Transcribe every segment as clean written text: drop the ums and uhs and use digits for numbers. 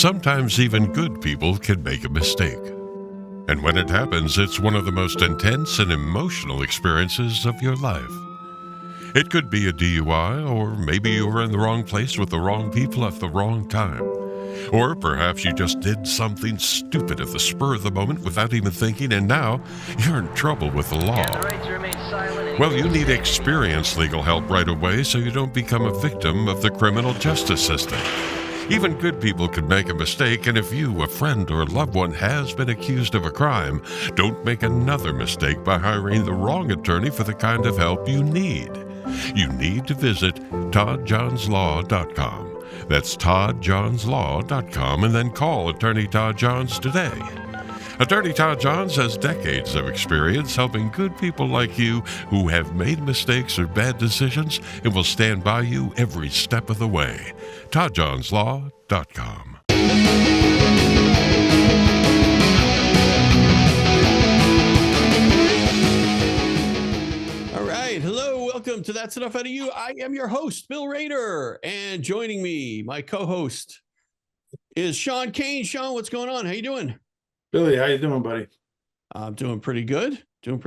Sometimes even good people can make a mistake. And when it happens, it's one of the most intense and emotional experiences of your life. It could be a DUI, or maybe you were in the wrong place with the wrong people at the wrong time. Or perhaps you just did something stupid at the spur of the moment without even thinking, and now you're in trouble with the law. Well, you need experienced legal help right away so you don't become a victim of the criminal justice system. Even good people can make a mistake, and if you, a friend, or a loved one has been accused of a crime, don't make another mistake by hiring the wrong attorney for the kind of help you need. You need to visit toddjohnslaw.com. That's toddjohnslaw.com, and then call Attorney Todd Johns today. Attorney Todd Johns has decades of experience helping good people like you who have made mistakes or bad decisions and will stand by you every step of the way. toddjohnslaw.com. Welcome to That's Enough Out of You. I am your host, Bill Rader, and joining me, my co-host, is Sean Kane. Sean, what's going on? How you doing? Billy, how you doing, buddy? I'm doing pretty good. Can't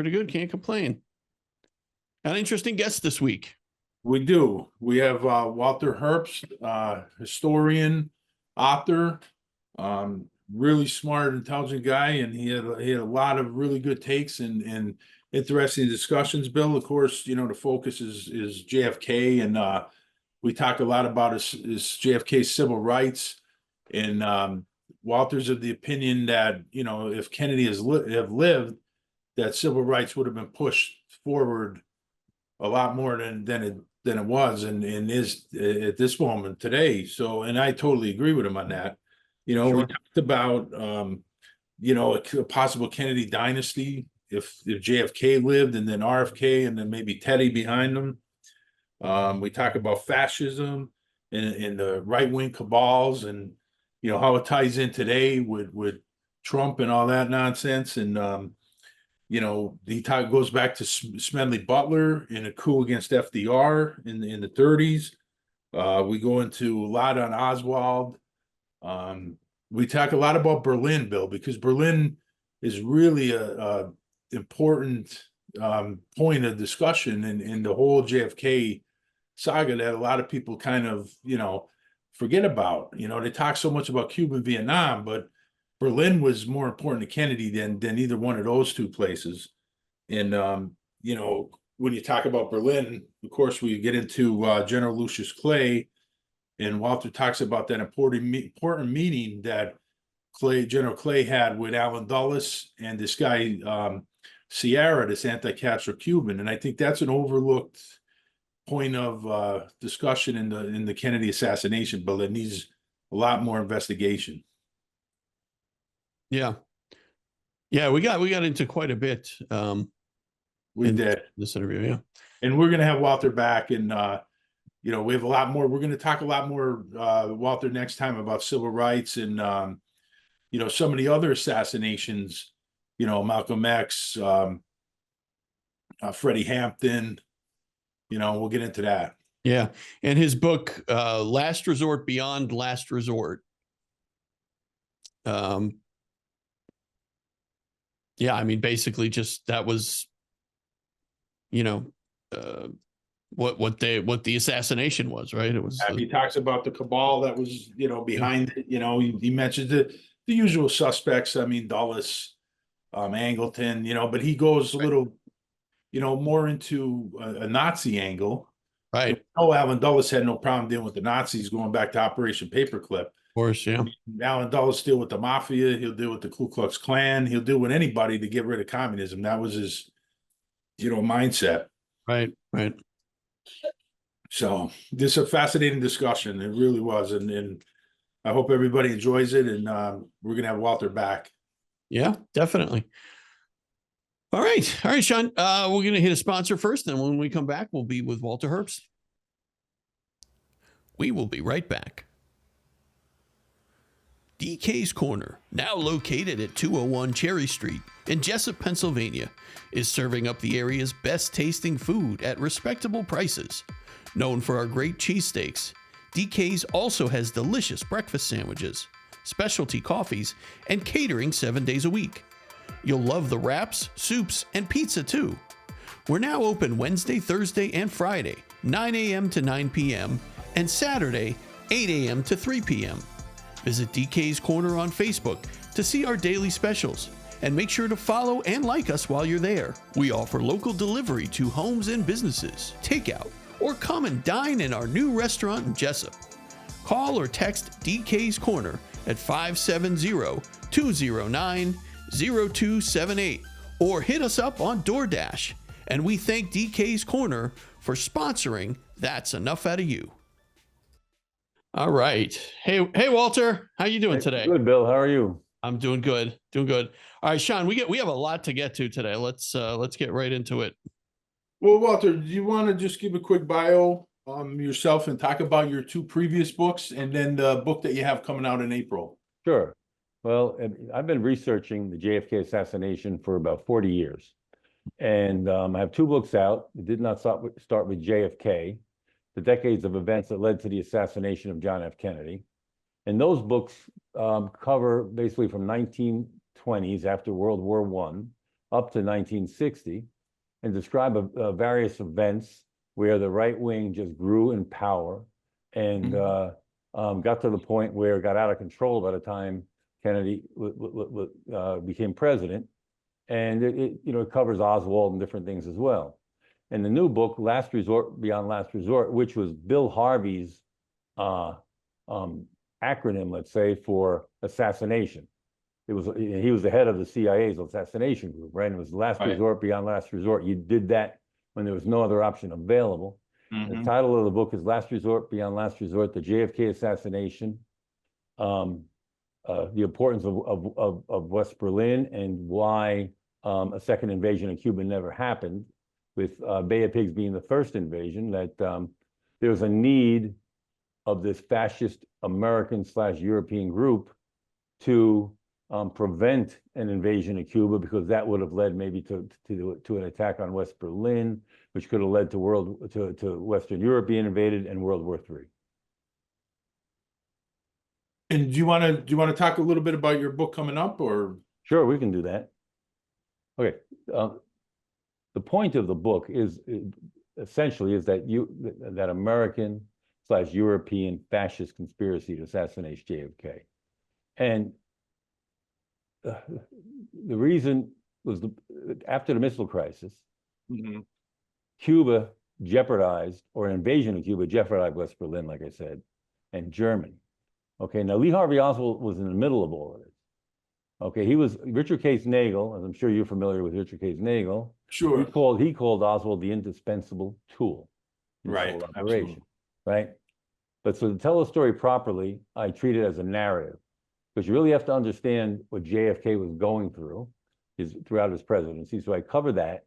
complain. Got an interesting guest this week. We do. We have Walter Herbst, historian, author, really smart, intelligent guy, and he had a lot of really good takes and interesting discussions. Bill, of course, you know, the focus is JFK, and we talk a lot about his JFK civil rights. And Walter's of the opinion that, you know, if Kennedy have lived, that civil rights would have been pushed forward a lot more than it was and is at this moment today. So, and I totally agree with him on that. You know, Sure. We talked about you know, a possible Kennedy dynasty. If JFK lived, and then RFK, and then maybe Teddy behind them. We talk about fascism and the right-wing cabals, and you know how it ties in today with Trump and all that nonsense. And you know, goes back to Smedley Butler in a coup against FDR in the 30s. We go into a lot on Oswald. We talk a lot about Berlin, Bill, because Berlin is really a important point of discussion in the whole JFK saga that a lot of people kind of, you know, forget about. You know, they talk so much about Cuba and Vietnam, but Berlin was more important to Kennedy than either one of those two places. And you know, when you talk about Berlin, of course, we get into General Lucius Clay, and Walter talks about that important meeting that General Clay had with Allen Dulles and this guy Sierra, this anti-Castro Cuban. And I think that's an overlooked point of discussion in the Kennedy assassination, but it needs a lot more investigation. Yeah, we got into quite a bit. We did this interview, yeah. And we're gonna have Walter back, and you know, we have a lot more. We're gonna talk a lot more, Walter, next time about civil rights and you know, some of the other assassinations. You know, Malcolm X, Freddie Hampton. You know, we'll get into that. Yeah, and his book, Last Resort Beyond Last Resort. Yeah, I mean, basically, just that was, you know, what the assassination was, right? It was. He talks about the cabal that was, you know, behind it. You know, he mentions the usual suspects. I mean, Dulles, Angleton. You know, but he goes a little, you know, more into a Nazi angle. Right. Oh, Allen Dulles had no problem dealing with the Nazis, going back to Operation Paperclip. Of course, yeah. Allen Dulles deal with the mafia. He'll deal with the Ku Klux Klan. He'll deal with anybody to get rid of communism. That was his, you know, mindset. Right. So this is a fascinating discussion. It really was, and I hope everybody enjoys it. And we're gonna have Walter back. Yeah, definitely. All right, Sean. We're gonna hit a sponsor first, and when we come back, we'll be with Walter Herbst. We will be right back. DK's Corner, now located at 201 Cherry Street in Jessup, Pennsylvania, is serving up the area's best tasting food at respectable prices. Known for our great cheesesteaks, DK's also has delicious breakfast sandwiches, specialty coffees, and catering 7 days a week. You'll love the wraps, soups, and pizza too. We're now open Wednesday, Thursday, and Friday, 9 a.m. to 9 p.m., and Saturday, 8 a.m. to 3 p.m. Visit DK's Corner on Facebook to see our daily specials, and make sure to follow and like us while you're there. We offer local delivery to homes and businesses, takeout, or come and dine in our new restaurant in Jessup. Call or text DK's Corner at 570-209-0278 or hit us up on DoorDash. And we thank DK's Corner for sponsoring That's Enough Out of You. All right. Hey, Walter, how you doing today? Good, Bill. How are you? I'm doing good. All right, Sean, we have a lot to get to today. Let's get right into it. Well, Walter, do you want to just give a quick bio yourself and talk about your two previous books and then the book that you have coming out in April? Sure. Well, I've been researching the JFK assassination for about 40 years. And I have two books out. It did not start with JFK, the decades of events that led to the assassination of John F. Kennedy. And those books cover basically from 1920s after World War I up to 1960 and describe various events where the right wing just grew in power and got to the point where it got out of control by the time Kennedy became president. And it covers Oswald and different things as well. And the new book, Last Resort Beyond Last Resort, which was Bill Harvey's acronym, let's say, for assassination. He was the head of the CIA's assassination group, right? And it was last resort beyond last resort. You did that when there was no other option available. The title of the book is Last Resort Beyond Last Resort, the JFK assassination, the importance of West Berlin and why a second invasion of Cuba never happened, with Bay of Pigs being the first invasion, that there was a need of this fascist American/European group to prevent an invasion of Cuba, because that would have led maybe to an attack on West Berlin, which could have led to Western Europe being invaded and World War III. And do you want to talk a little bit about your book coming up, or? Sure, we can do that. Okay, the point of the book is essentially that American/European fascist conspiracy to assassinate JFK, and the reason was after the missile crisis, Cuba jeopardized, or an invasion of Cuba jeopardized West Berlin, like I said, and Germany. Okay, now Lee Harvey Oswald was in the middle of all of this. Okay, he was Richard Case Nagel, as I'm sure you're familiar with Richard Case Nagel. Sure. He called Oswald the indispensable tool in this whole operation, absolutely. Right? But so to tell the story properly, I treat it as a narrative, because you really have to understand what JFK was going through throughout his presidency. So I cover that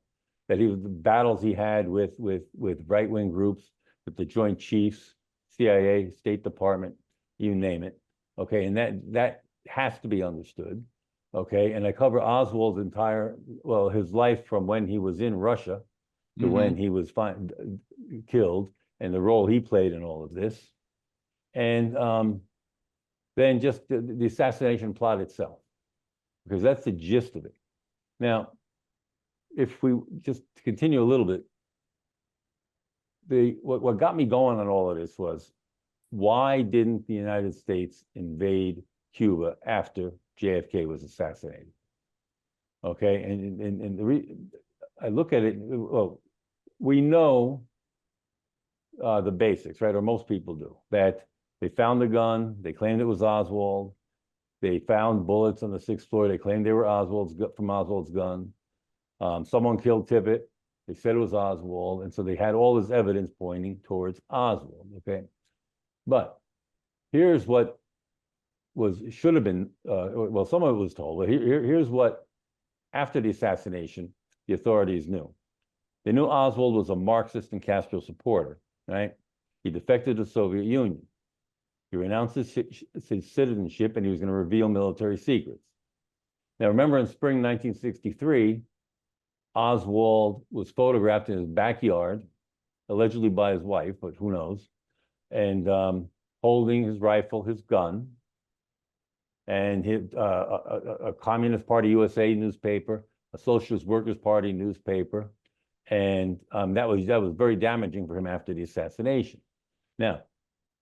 he was the battles he had with right-wing groups, with the Joint Chiefs, CIA, State Department, you name it. Okay, and that has to be understood. Okay, and I cover Oswald's his life from when he was in Russia to when he was killed, and the role he played in all of this. And then just the assassination plot itself, because that's the gist of it. Now, if we just continue a little bit, what got me going on all of this was, why didn't the United States invade Cuba after JFK was assassinated? Okay, and I look at it, well, we know the basics, right? Or most people do, that they found the gun, they claimed it was Oswald, they found bullets on the 6th floor, they claimed they were from Oswald's gun. Someone killed Tippit, they said it was Oswald, and so they had all this evidence pointing towards Oswald, okay? But here's what should have been, well, some of it was told, but here's what, after the assassination, the authorities knew. They knew Oswald was a Marxist and Castro supporter, right? He defected to the Soviet Union. He renounced his citizenship, and he was going to reveal military secrets. Now, remember, in spring 1963, Oswald was photographed in his backyard, allegedly by his wife, but who knows, and holding his rifle, his gun, and a Communist Party USA newspaper, a Socialist Workers Party newspaper, and that was very damaging for him after the assassination. Now,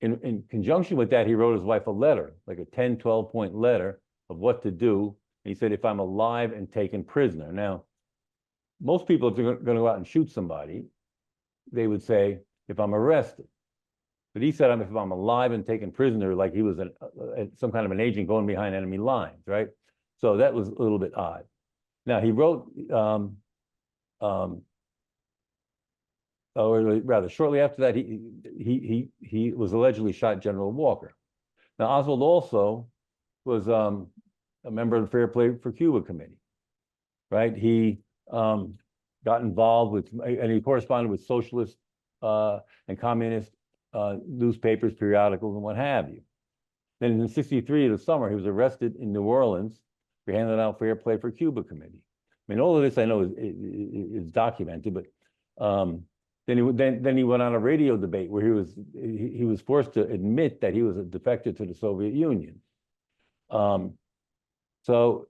in conjunction with that, he wrote his wife a letter, like a 10, 12-point letter of what to do. And he said, if I'm alive and taken prisoner. Now, most people, if they're going to go out and shoot somebody, they would say, if I'm arrested. But he said, if I'm alive and taken prisoner, like he was some kind of an agent going behind enemy lines, right? So that was a little bit odd. Now, he wrote, or rather, shortly after that, he was allegedly shot General Walker. Now, Oswald also was a member of the Fair Play for Cuba Committee, right? He got involved with, and he corresponded with socialist and communist newspapers, periodicals, and what have you. Then in '63, in the summer, he was arrested in New Orleans for handing out Fair Play for Cuba Committee. I mean, all of this I know is documented, but then he went on a radio debate where he was forced to admit that he was a defector to the Soviet Union. So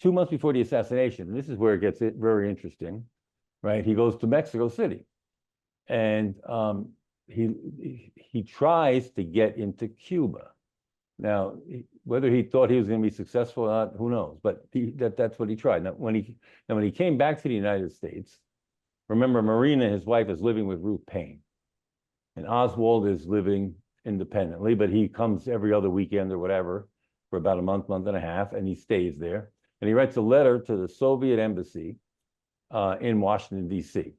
2 months before the assassination, and this is where it gets very interesting, right? He goes to Mexico City, and he tries to get into Cuba. Now, whether he thought he was going to be successful or not, who knows? But that's what he tried. Now, when he came back to the United States, remember, Marina, his wife, is living with Ruth Paine, and Oswald is living independently, but he comes every other weekend or whatever for about a month and a half, and he stays there. And he writes a letter to the Soviet embassy in Washington, D.C.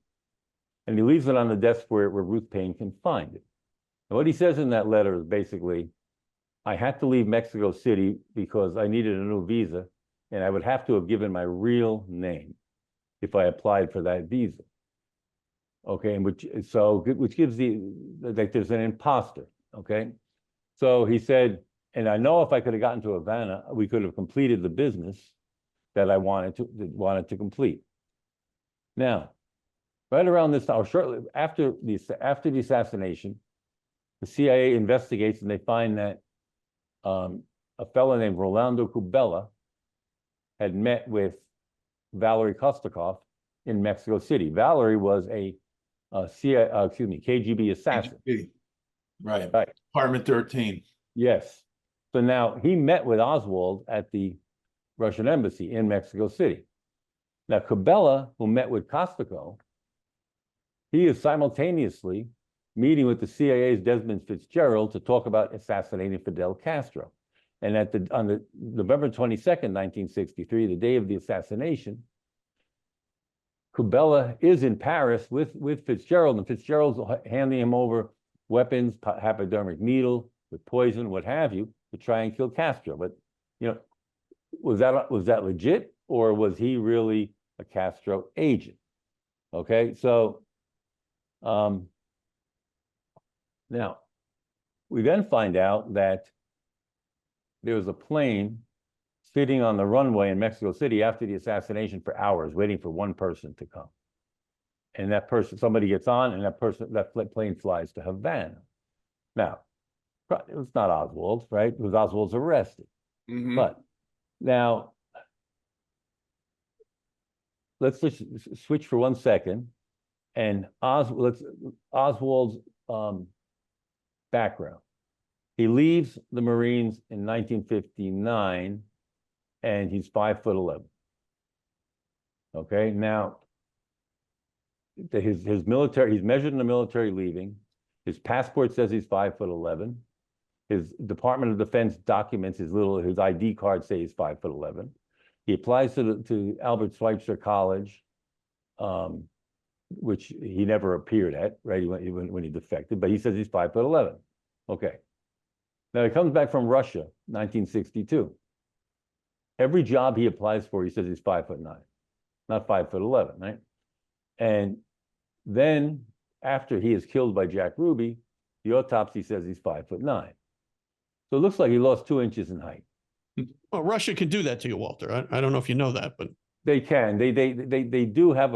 And he leaves it on the desk where Ruth Paine can find it. And what he says in that letter is basically, I had to leave Mexico City because I needed a new visa, and I would have to have given my real name if I applied for that visa. Okay, and which gives like there's an imposter. Okay, so he said, and I know if I could have gotten to Havana, we could have completed the business that I wanted to complete. Now, right around this time, or shortly after the assassination, the CIA investigates and they find that a fellow named Rolando Kubela had met with Valery Kostakov in Mexico City. Valery was a KGB assassin. Right. Department 13. Yes. So now he met with Oswald at the Russian embassy in Mexico City. Now, Kubela, who met with Kostakov, he is simultaneously meeting with the CIA's Desmond Fitzgerald to talk about assassinating Fidel Castro. And on the November 22nd, 1963, the day of the assassination, Kubela is in Paris with Fitzgerald, and Fitzgerald's handing him over weapons, hypodermic needle with poison, what have you, to try and kill Castro. But was that legit, or was he really a Castro agent? Okay, so now we then find out that there was a plane sitting on the runway in Mexico City after the assassination for hours, waiting for one person to come. And that person, somebody gets on, and that plane flies to Havana. Now, it was not Oswald, right? It was Oswald's arrested. Mm-hmm. But now, let's just switch for 1 second. And Oswald's background. He leaves the Marines in 1959, and he's 5'11". Okay, now his military, he's measured in the military leaving. His passport says he's 5'11". His Department of Defense documents, his ID card say he's 5'11". He applies to Albert Schweitzer College, which he never appeared at, right? When he defected, but he says he's 5'11". Okay. Now he comes back from Russia, 1962. Every job he applies for, he says he's 5'9", not 5'11", right? And then after he is killed by Jack Ruby, the autopsy says he's 5'9". So it looks like he lost 2 inches in height. Well, Russia can do that to you, Walter. I don't know if you know that, but they can. They do have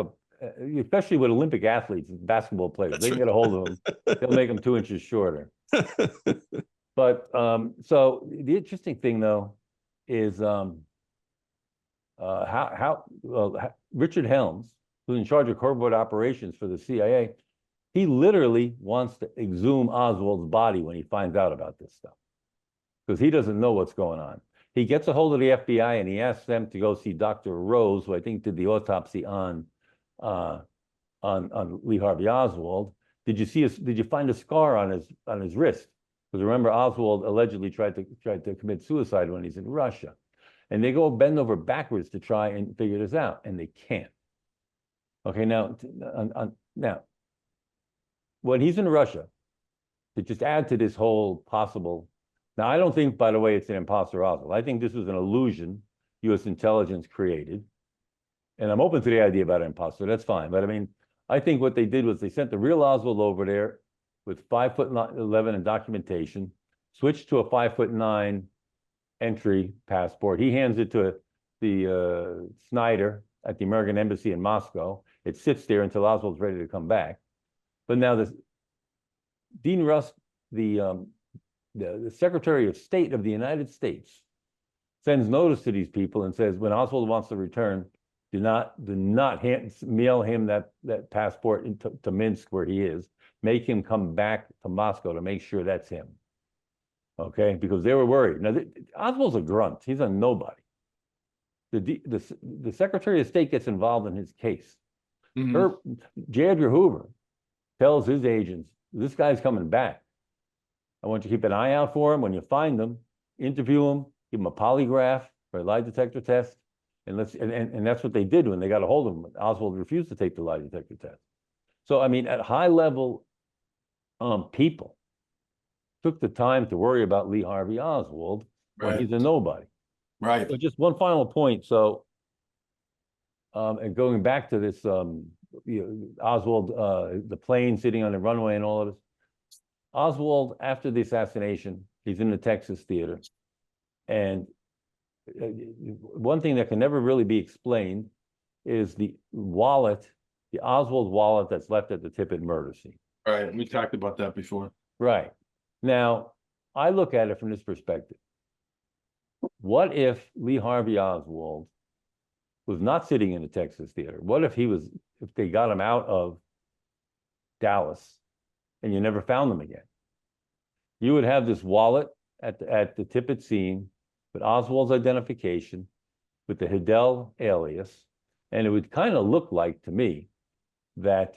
especially with Olympic athletes, basketball players. They can get a hold of them. They'll make them 2 inches shorter. But so the interesting thing though is Richard Helms, who's in charge of covert operations for the CIA, he literally wants to exhume Oswald's body when he finds out about this stuff, because he doesn't know what's going on. He gets a hold of the FBI and he asks them to go see Dr. Rose, who I think did the autopsy on Lee Harvey Oswald. Did you find a scar on his wrist? Because remember, Oswald allegedly tried to commit suicide when he's in Russia. And they go bend over backwards to try and figure this out, and they can't. Okay, now when he's in Russia, to just add to this whole possible. Now, I don't think, by the way, it's an imposter Oswald. I think this was an illusion U.S. intelligence created. And I'm open to the idea about an imposter. That's fine. But I mean, I think what they did was they sent the real Oswald over there with 5'11" in documentation, switched to a 5'9" entry passport. He hands it to the Snyder at the American Embassy in Moscow. It sits there until Oswald's ready to come back. But now Dean Rusk, the Secretary of State of the United States, sends notice to these people and says, when Oswald wants to return, do not mail him that passport to Minsk where he is. Make him come back to Moscow to make sure that's him. Okay, because they were worried. Now, Oswald's a grunt. He's a nobody. The Secretary of State gets involved in his case. J. Edgar Hoover tells his agents, this guy's coming back. I want you to keep an eye out for him. When you find him, interview him, give him a polygraph or a lie detector test. And that's what they did when they got a hold of him. Oswald refused to take the lie detector test. So, I mean, at high level, people took the time to worry about Lee Harvey Oswald when he's a nobody. Right. So just one final point. So, and going back to this, Oswald, the plane sitting on the runway and all of this. Oswald, after the assassination, he's in the Texas theater. And one thing that can never really be explained is the wallet, the Oswald wallet that's left at the Tippit murder scene. Right. We talked about that before. Right. Now, I look at it from this perspective. What if Lee Harvey Oswald was not sitting in the Texas theater? What if they got him out of Dallas and you never found them again? You would have this wallet at the Tippit scene with Oswald's identification, with the Hidell alias, and it would kind of look like to me that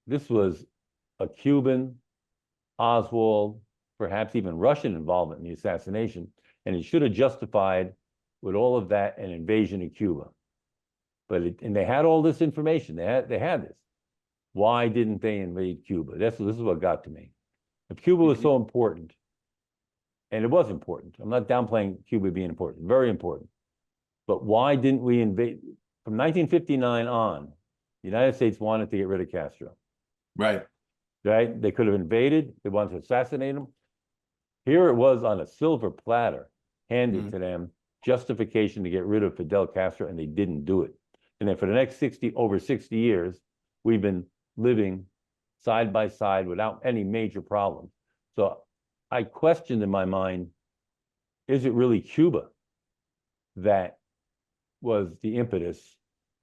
this was a Cuban, Oswald, perhaps even Russian involvement in the assassination, and it should have justified with all of that an invasion of Cuba. And they had all this information. They had this. Why didn't they invade Cuba? This is what got to me. If Cuba was so important, and it was important, I'm not downplaying Cuba being important, very important, but why didn't we invade? From 1959 on, the United States wanted to get rid of Castro. Right. Right? They could have invaded. They wanted to assassinate him. Here it was on a silver platter, handed to them, justification to get rid of Fidel Castro, and they didn't do it. And then for the next over 60 years, we've been living side by side without any major problems. So I questioned in my mind, is it really Cuba that was the impetus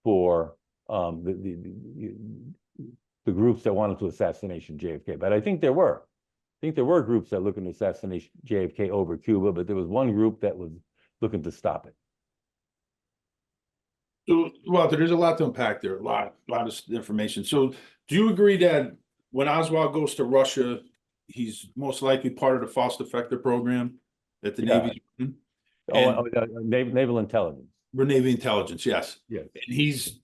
for the groups that wanted to assassinate JFK? But I think there were. I think there were groups that looking to assassinate JFK over Cuba, but there was one group that was looking to stop it. So, Walter, there's a lot to unpack there, a lot of information. So do you agree that when Oswald goes to Russia, he's most likely part of the false defector program that the Navy? Naval intelligence. Navy intelligence, yes. Yes. And he's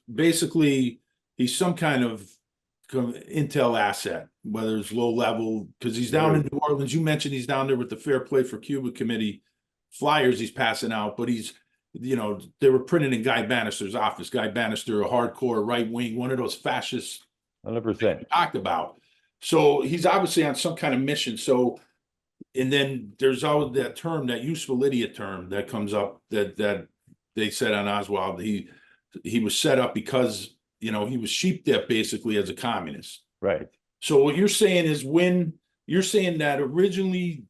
some kind of intel asset, whether it's low level, because he's down in New Orleans. You mentioned he's down there with the Fair Play for Cuba Committee flyers he's passing out, but he's, they were printed in Guy Bannister's office. Guy Bannister, a hardcore right wing, one of those fascists 100% talked about. So he's obviously on some kind of mission. So, and then there's always that term, that useful idiot term that comes up that they said on Oswald. He was set up because, he was sheep-dipped basically as a communist. Right. So what you're saying is when you're saying that originally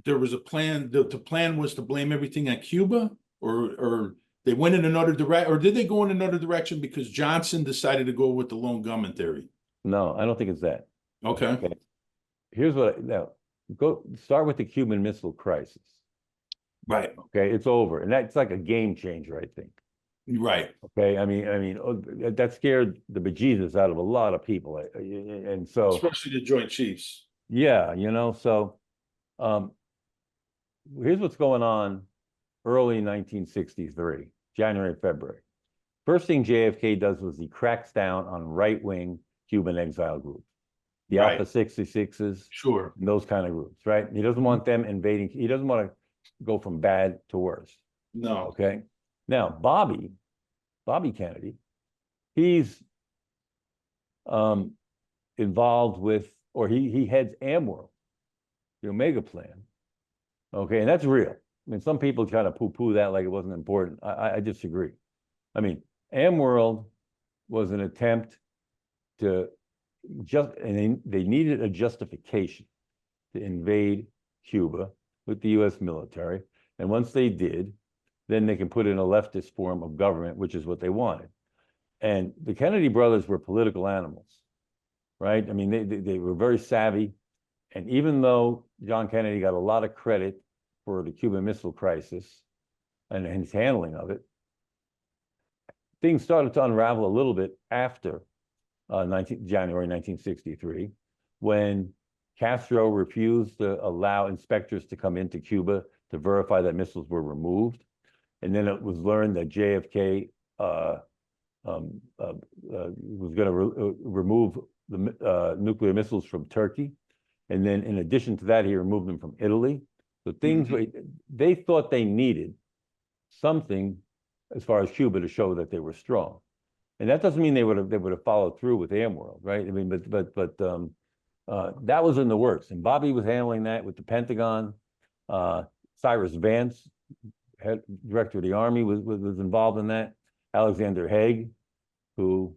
there was a plan, the plan was to blame everything on Cuba, or they went in another direction, or did they go in another direction because Johnson decided to go with the lone gunman theory? No, I don't think it's that. Okay. Okay. Here's what, now, go start with the Cuban Missile Crisis. Right, Okay, it's over. And that's like a game changer, I think. right. Okay, that scared the bejesus out of a lot of people. And so, Especially the Joint Chiefs. yeah, so here's what's going on early 1963, January, February. First thing JFK does was he cracks down on right-wing Cuban exile groups, the Right. Alpha 66s, Sure. and those kind of groups, right? He doesn't want them invading. He doesn't want to go from bad to worse. No. Okay. Now, Bobby Kennedy, he's involved with, or he heads AmWorld, the Omega Plan. Okay, and that's real. I mean, some people try to poo-poo that like it wasn't important. I disagree. I mean, AmWorld was an attempt to and they needed a justification to invade Cuba with the US military. And once they did, then they can put in a leftist form of government, which is what they wanted. And the Kennedy brothers were political animals, right? I mean, they were very savvy. And even though John Kennedy got a lot of credit for the Cuban Missile Crisis and his handling of it, things started to unravel a little bit after January 1963, when Castro refused to allow inspectors to come into Cuba to verify that missiles were removed. And then it was learned that JFK was going to remove the nuclear missiles from Turkey. And then in addition to that, he removed them from Italy. So things they thought they needed something as far as Cuba to show that they were strong. And that doesn't mean they would have followed through with AmWorld, right? I mean, but that was in the works, and Bobby was handling that with the Pentagon. Cyrus Vance, head director of the Army, was involved in that. Alexander Haig, who,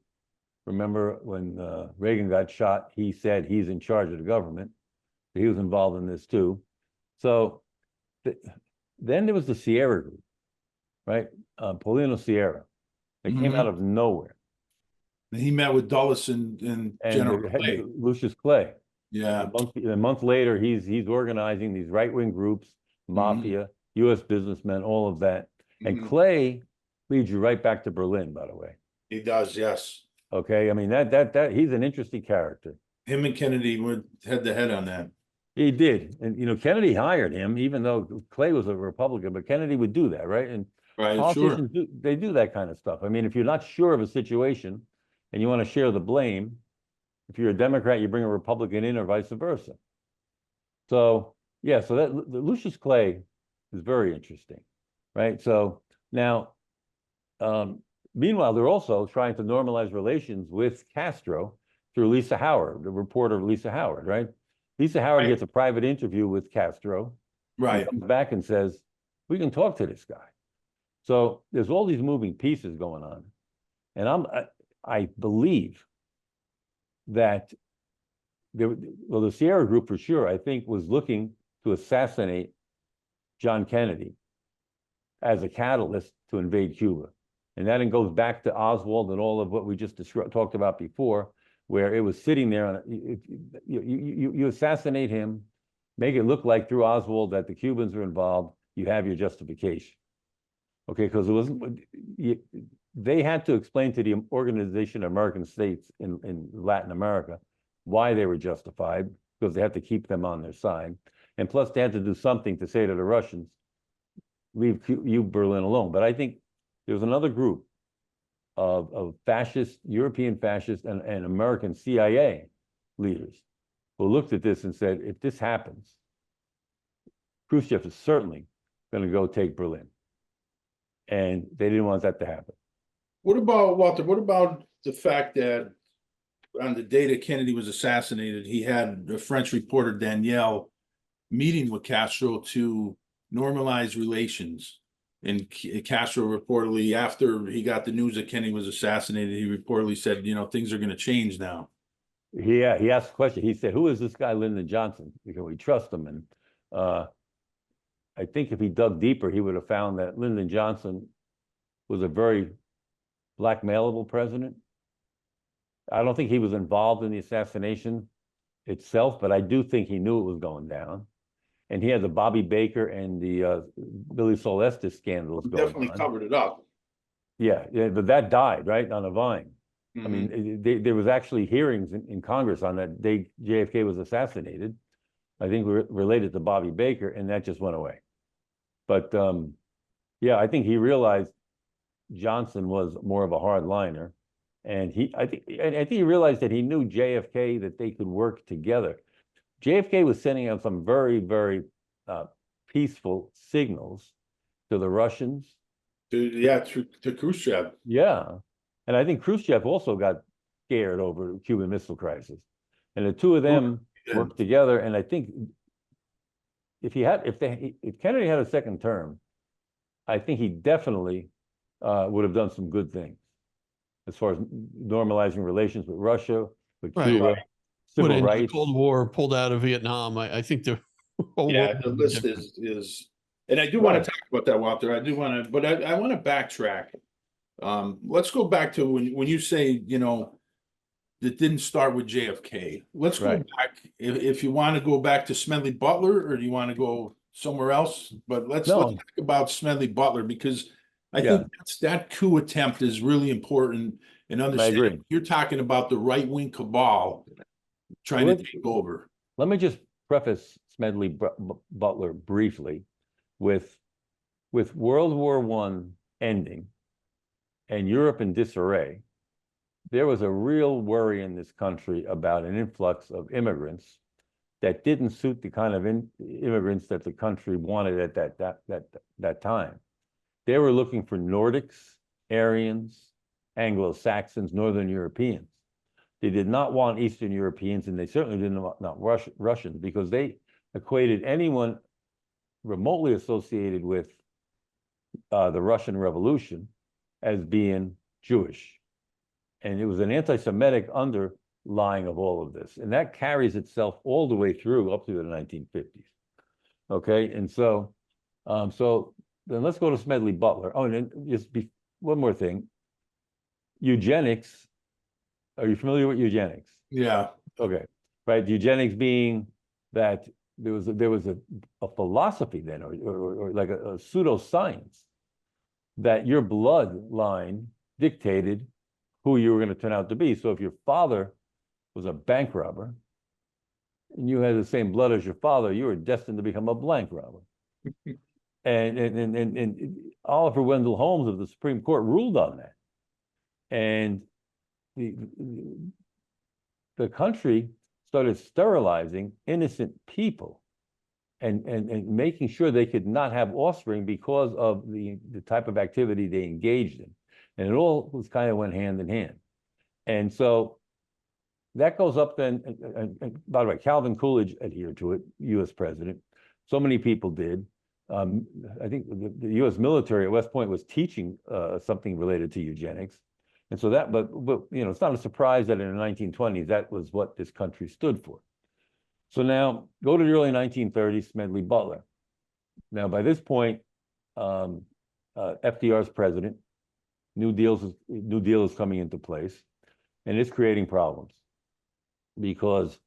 remember when Reagan got shot, he said he's in charge of the government. So he was involved in this too. So then there was the Sierra Group, right? Paulino Sierra. It came out of nowhere. And he met with Dulles and General Clay. Lucius Clay. Yeah. A month later, he's organizing these right-wing groups, mafia, U.S. businessmen, all of that. And Clay leads you right back to Berlin, by the way. He does, yes. Okay, I mean that he's an interesting character. Him and Kennedy went head to head on that. He did, and Kennedy hired him, even though Clay was a Republican, but Kennedy would do that, right? And politicians do that kind of stuff. I mean, if you're not sure of a situation and you want to share the blame, if you're a Democrat, you bring a Republican in, or vice versa. So yeah, so that Lucius Clay is very interesting, right? So now, meanwhile, they're also trying to normalize relations with Castro through Lisa Howard, the reporter Lisa Howard, right? Lisa Howard gets a private interview with Castro. Right. Comes back and says, we can talk to this guy. So there's all these moving pieces going on. And I believe that the Sierra Group for sure, I think, was looking to assassinate John Kennedy as a catalyst to invade Cuba. And that goes back to Oswald and all of what we just talked about before, where it was sitting there on you assassinate him, make it look like through Oswald that the Cubans are involved, you have your justification. Okay, because it wasn't, they had to explain to the Organization of American States in Latin America why they were justified, because they had to keep them on their side. And plus they had to do something to say to the Russians, leave you Berlin alone. But I think there's another group of fascist, European fascist and American CIA leaders who looked at this and said, if this happens, Khrushchev is certainly going to go take Berlin. And they didn't want that to happen. What about, Walter, what about the fact that on the day that Kennedy was assassinated, he had the French reporter Danielle meeting with Castro to normalize relations? And Castro reportedly, after he got the news that Kennedy was assassinated, he reportedly said, things are going to change now. Yeah, he asked a question. He said, who is this guy, Lyndon Johnson? Can we trust him? And I think if he dug deeper, he would have found that Lyndon Johnson was a very blackmailable president. I don't think he was involved in the assassination itself, but I do think he knew it was going down. And he had the Bobby Baker and the Billy Solestis scandals going Definitely on. covered it up. Yeah, but that died, right, on a vine. I Mhm. mean, there was actually hearings in Congress on that day JFK was assassinated. I think related to Bobby Baker, and that just went away. But yeah, I think he realized Johnson was more of a hardliner, and I think he realized that he knew JFK, that they could work together. JFK was sending out some very, very peaceful signals to the Russians. To Khrushchev. Yeah, and I think Khrushchev also got scared over the Cuban Missile Crisis, and the two of them worked together. And I think if Kennedy had a second term, I think he definitely would have done some good things as far as normalizing relations with Russia, with Cuba, civil rights. The Cold War, pulled out of Vietnam. I think the whole world The list is, and I do want to talk about that, Walter. I do want to, but I want to backtrack. Let's go back to when you say, you know, it didn't start with JFK. Let's go back. If you want to go back to Smedley Butler, or do you want to go somewhere else? But let's talk about Smedley Butler, because I think that coup attempt is really important in understanding. You're talking about the right-wing cabal trying to take over. Let me just preface Smedley Butler briefly with World War I ending and Europe in disarray. There was a real worry in this country about an influx of immigrants that didn't suit the kind of immigrants that the country wanted at that time. They were looking for Nordics, Aryans, Anglo-Saxons, Northern Europeans. They did not want Eastern Europeans, and they certainly didn't want Russians, because they equated anyone remotely associated with the Russian Revolution as being Jewish. And it was an anti-Semitic underlying of all of this. And that carries itself all the way through up to the 1950s. Okay, and so then let's go to Smedley Butler. Oh, and then just one more thing. Eugenics. Are you familiar with eugenics? Yeah. Okay. Right. Eugenics being that there was a philosophy then, or like a pseudoscience, that your bloodline dictated who you were going to turn out to be. So if your father was a bank robber and you had the same blood as your father, you were destined to become a bank robber. and Oliver Wendell Holmes of the Supreme Court ruled on that. And the country started sterilizing innocent people and making sure they could not have offspring because of the type of activity they engaged in. And it all was kind of went hand in hand. And so that goes up then, and by the way, Calvin Coolidge adhered to it, US president. So many people did. I think the US military at West Point was teaching something related to eugenics. And so that, but you know, it's not a surprise that in the 1920s, that was what this country stood for. So now go to the early 1930s, Smedley Butler. Now, by this point, FDR's president. New Deal is coming into place, and it's creating problems because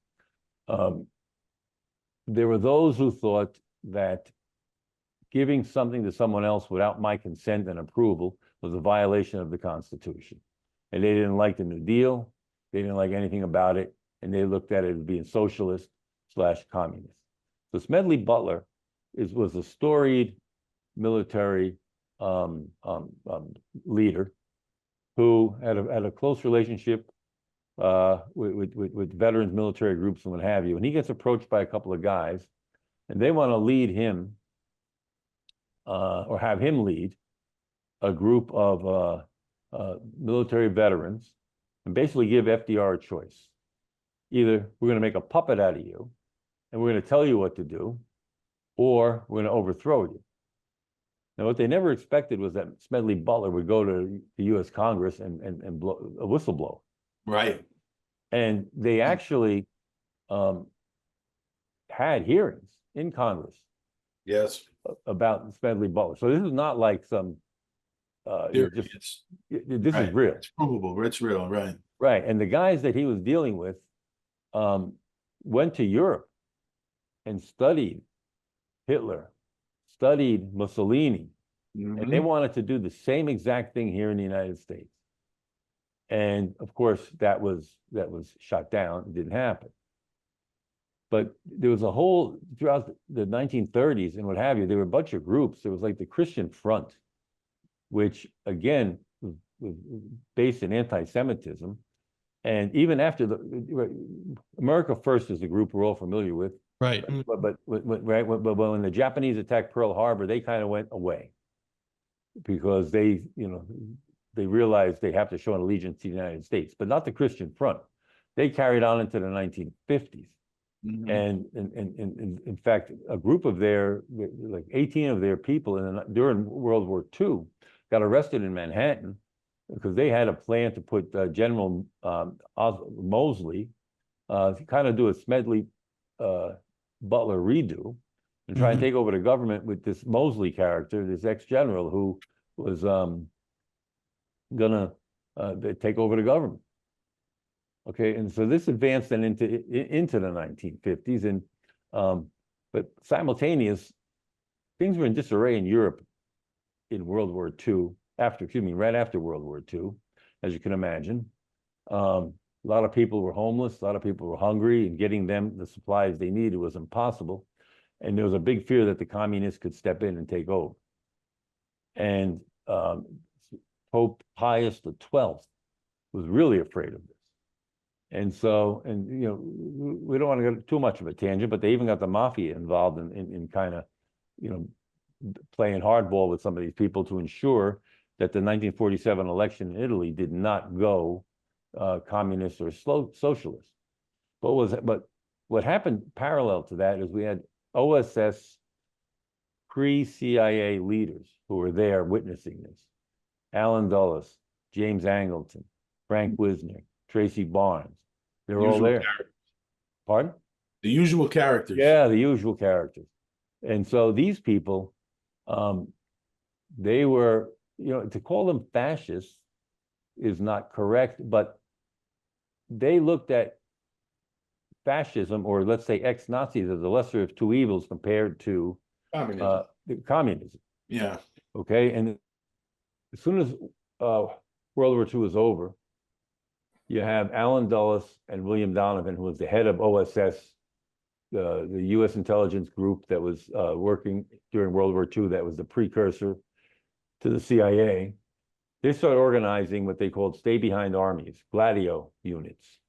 there were those who thought that giving something to someone else without my consent and approval was a violation of the Constitution. And they didn't like the New Deal. They didn't like anything about it. And they looked at it as being socialist/communist. So Smedley Butler was a storied military leader who had a close relationship with veterans, military groups, and what have you. And he gets approached by a couple of guys, and they want to lead him or have him lead a group of military veterans and basically give FDR a choice. Either we're going to make a puppet out of you and we're going to tell you what to do, or we're going to overthrow you. Now, what they never expected was that Smedley Butler would go to the U.S. Congress and blow a whistleblower. Right. And they actually had hearings in Congress. Yes. about Smedley Butler. So this is not like some, this Right. is real. It's provable. It's real, right? Right. And the guys that he was dealing with went to Europe and studied Hitler, studied Mussolini, and they Mhm. wanted to do the same exact thing here in the United States. And of course, that was shot down. It didn't happen. But there was a whole, throughout the 1930s and what have you, there were a bunch of groups. There was like the Christian Front, which again was based in anti-Semitism. And even after America First is the group we're all familiar with. Right. But when the Japanese attacked Pearl Harbor, they kind of went away because they realized they have to show an allegiance to the United States, but not the Christian Front. They carried on into the 1950s. Mhm. And in fact, a group of like 18 of their people during World War II got arrested in Manhattan because they had a plan to put General Mosley, kind of do a Smedley Butler redo and try and take over the government with this Mosley character, this ex-general who was gonna take over the government. Okay, and so this advanced then into the 1950s, and but simultaneous, things were in disarray in Europe in World War II, right after World War II, as you can imagine. A lot of people were homeless, a lot of people were hungry, and getting them the supplies they needed was impossible. And there was a big fear that the communists could step in and take over. And Pope Pius XII was really afraid of this. And so, we don't want to go too much of a tangent, but they even got the mafia involved in kind of, playing hardball with some of these people to ensure that the 1947 election in Italy did not go communist or socialist. But what happened parallel to that is we had OSS pre-CIA leaders who were there witnessing this. Allen Dulles, James Angleton, Frank Wisner, Tracy Barnes. They were all there. Characters. Pardon? The usual characters. Yeah, the usual characters. And so these people, they were, to call them fascists is not correct, but they looked at fascism, or let's say ex-Nazis, as the lesser of two evils compared to communism. Yeah. Okay, and as soon as World War II was over, you have Allen Dulles and William Donovan, who was the head of OSS, the U.S. intelligence group that was working during World War II, that was the precursor to the CIA. They started organizing what they called stay-behind armies, Gladio units.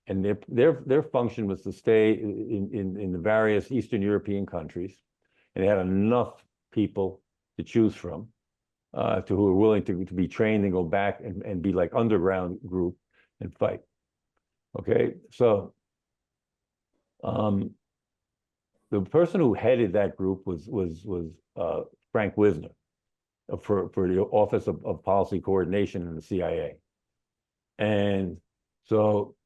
And their function was to stay in the various Eastern European countries. And they had enough people to choose from, who were willing to be trained and go back and be like underground group and fight. Okay, so the person who headed that group was Frank Wisner for the Office of Policy Coordination in the CIA. And so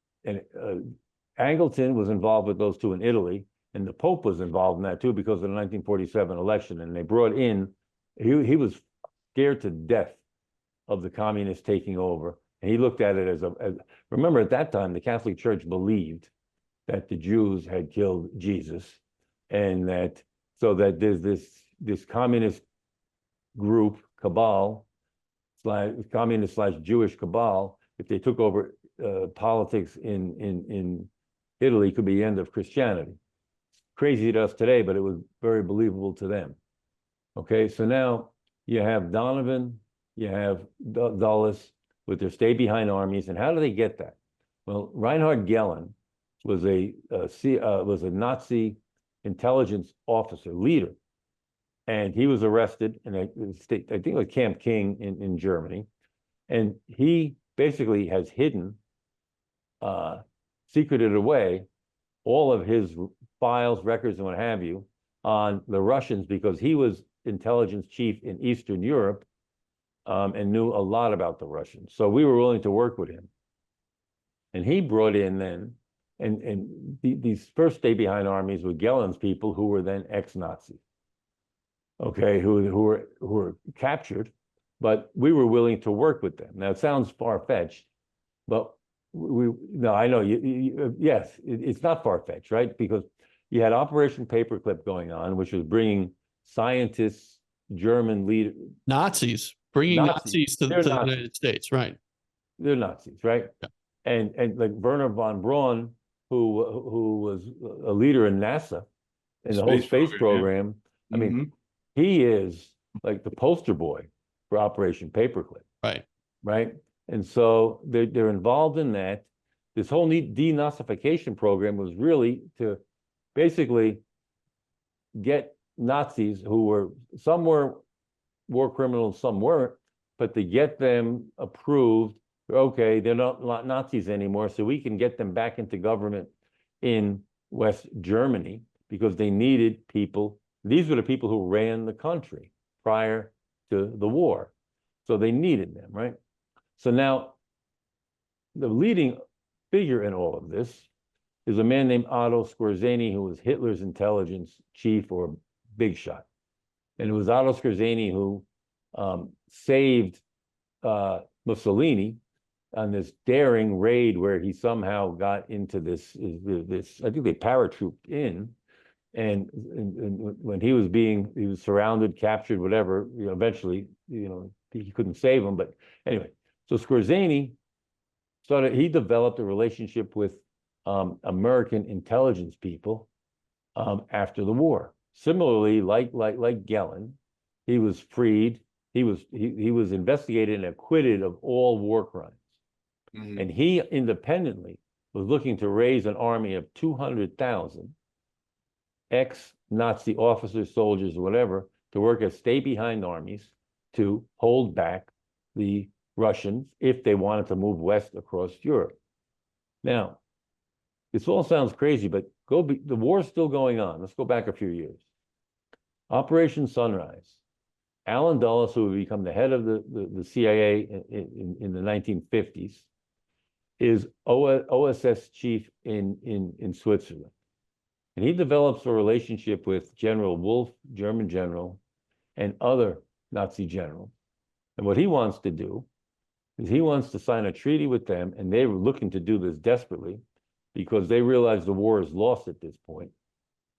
Angleton was involved with those two in Italy, and the Pope was involved in that too because of the 1947 election. And they brought in, he was scared to death of the communists taking over. And he looked at it as remember at that time, the Catholic Church believed that the Jews had killed Jesus, and so that there's this communist group, cabal, communist / Jewish cabal, if they took over politics in Italy, could be the end of Christianity. Crazy to us today, but it was very believable to them. Okay, so now you have Donovan, you have Dulles with their stay-behind armies, and how do they get that? Well, Reinhard Gehlen was a Nazi intelligence officer, leader, and he was arrested in I think it was Camp King in Germany, and he basically has hidden, secreted away all of his files, records, and what have you on the Russians, because he was intelligence chief in Eastern Europe and knew a lot about the Russians. So we were willing to work with him. And he brought in then, these first stay-behind armies were Gehlen's people who were then ex-Nazis. okay, who were captured, but we were willing to work with them. Now it sounds far-fetched, but no, I know yes, it's not far-fetched, right? Because you had Operation Paperclip going on, which was bringing scientists, German leaders, Nazis, bringing Nazis to the United States, right? They're Nazis, right? Yeah. And like Werner von Braun, who was a leader in NASA in the whole space program. Yeah. I mean, he is like the poster boy for Operation Paperclip. Right. Right. And so they're involved in that. This whole denazification program was really to basically get Nazis who were, some were war criminals, some weren't, but to get them approved, okay, they're not Nazis anymore, so we can get them back into government in West Germany, because they needed people. These were the people who ran the country prior to the war. So they needed them, right? So now the leading figure in all of this is a man named Otto Skorzeny, who was Hitler's intelligence chief or big shot. And it was Otto Skorzeny who saved Mussolini on this daring raid where he somehow got into this, I think they paratrooped in, and when he was surrounded, captured, whatever, eventually, he couldn't save him. But anyway, so Skorzeny he developed a relationship with American intelligence people after the war. Similarly, like Gellin, he was freed. He was investigated and acquitted of all war crimes. And he independently was looking to raise an army of 200,000 ex-Nazi officers, soldiers, or whatever, to work as stay-behind armies to hold back the Russians if they wanted to move west across Europe. Now, this all sounds crazy, but the war's still going on. Let's go back a few years. Operation Sunrise. Allen Dulles, who would become the head of the CIA in the 1950s, is OSS chief in Switzerland. And he develops a relationship with General Wolf, German general, and other Nazi generals. And what he wants to do is he wants to sign a treaty with them, and they were looking to do this desperately because they realize the war is lost at this point.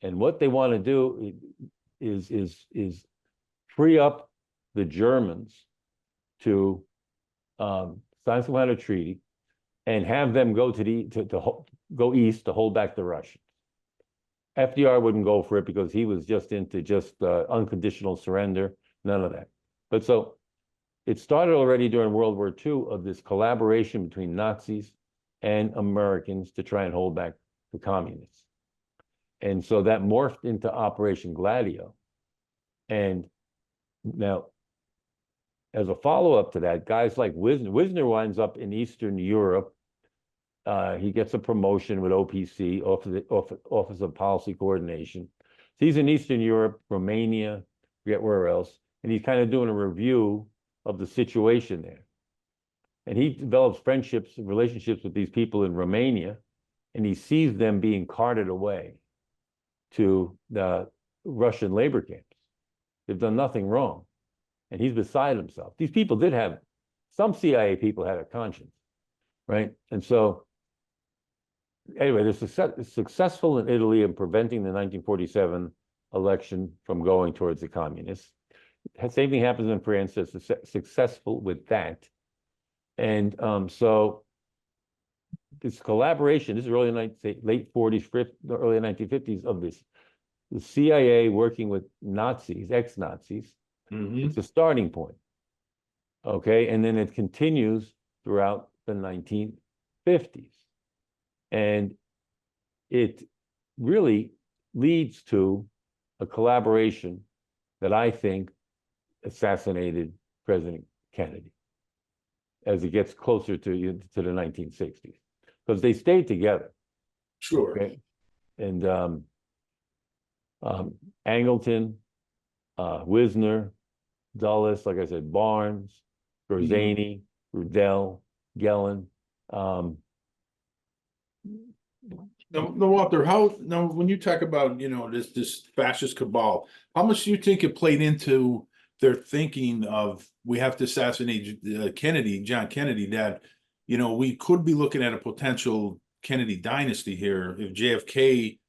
And what they want to do is free up the Germans to sign some kind of treaty and have them go go east to hold back the Russians. FDR wouldn't go for it because he was just into unconditional surrender, none of that. But so it started already during World War II of this collaboration between Nazis and Americans to try and hold back the communists. And so that morphed into Operation Gladio. And now, as a follow-up to that, guys like Wisner winds up in Eastern Europe. He gets a promotion with OPC, Office of Policy Coordination. So he's in Eastern Europe, Romania, forget where else, and he's kind of doing a review of the situation there. And he develops friendships and relationships with these people in Romania, and he sees them being carted away to the Russian labor camps. They've done nothing wrong. And he's beside himself. These people some CIA people had a conscience, right? And so, anyway, they're successful in Italy in preventing the 1947 election from going towards the communists. Same thing happens in France. They're successful with that. And so this collaboration, this is late 40s, early 1950s of this, the CIA working with Nazis, ex-Nazis. It's a starting point. Okay, and then it continues throughout the 1950s. And it really leads to a collaboration that I think assassinated President Kennedy as it gets closer to the 1960s, because they stayed together. Sure. Okay? And Angleton, Wisner, Dulles, like I said, Barnes, Skorzeny, Rudell, Gellin, No, Walter, when you talk about, this fascist cabal, how much do you think it played into their thinking of, we have to assassinate John Kennedy, that, we could be looking at a potential Kennedy dynasty here if JFK,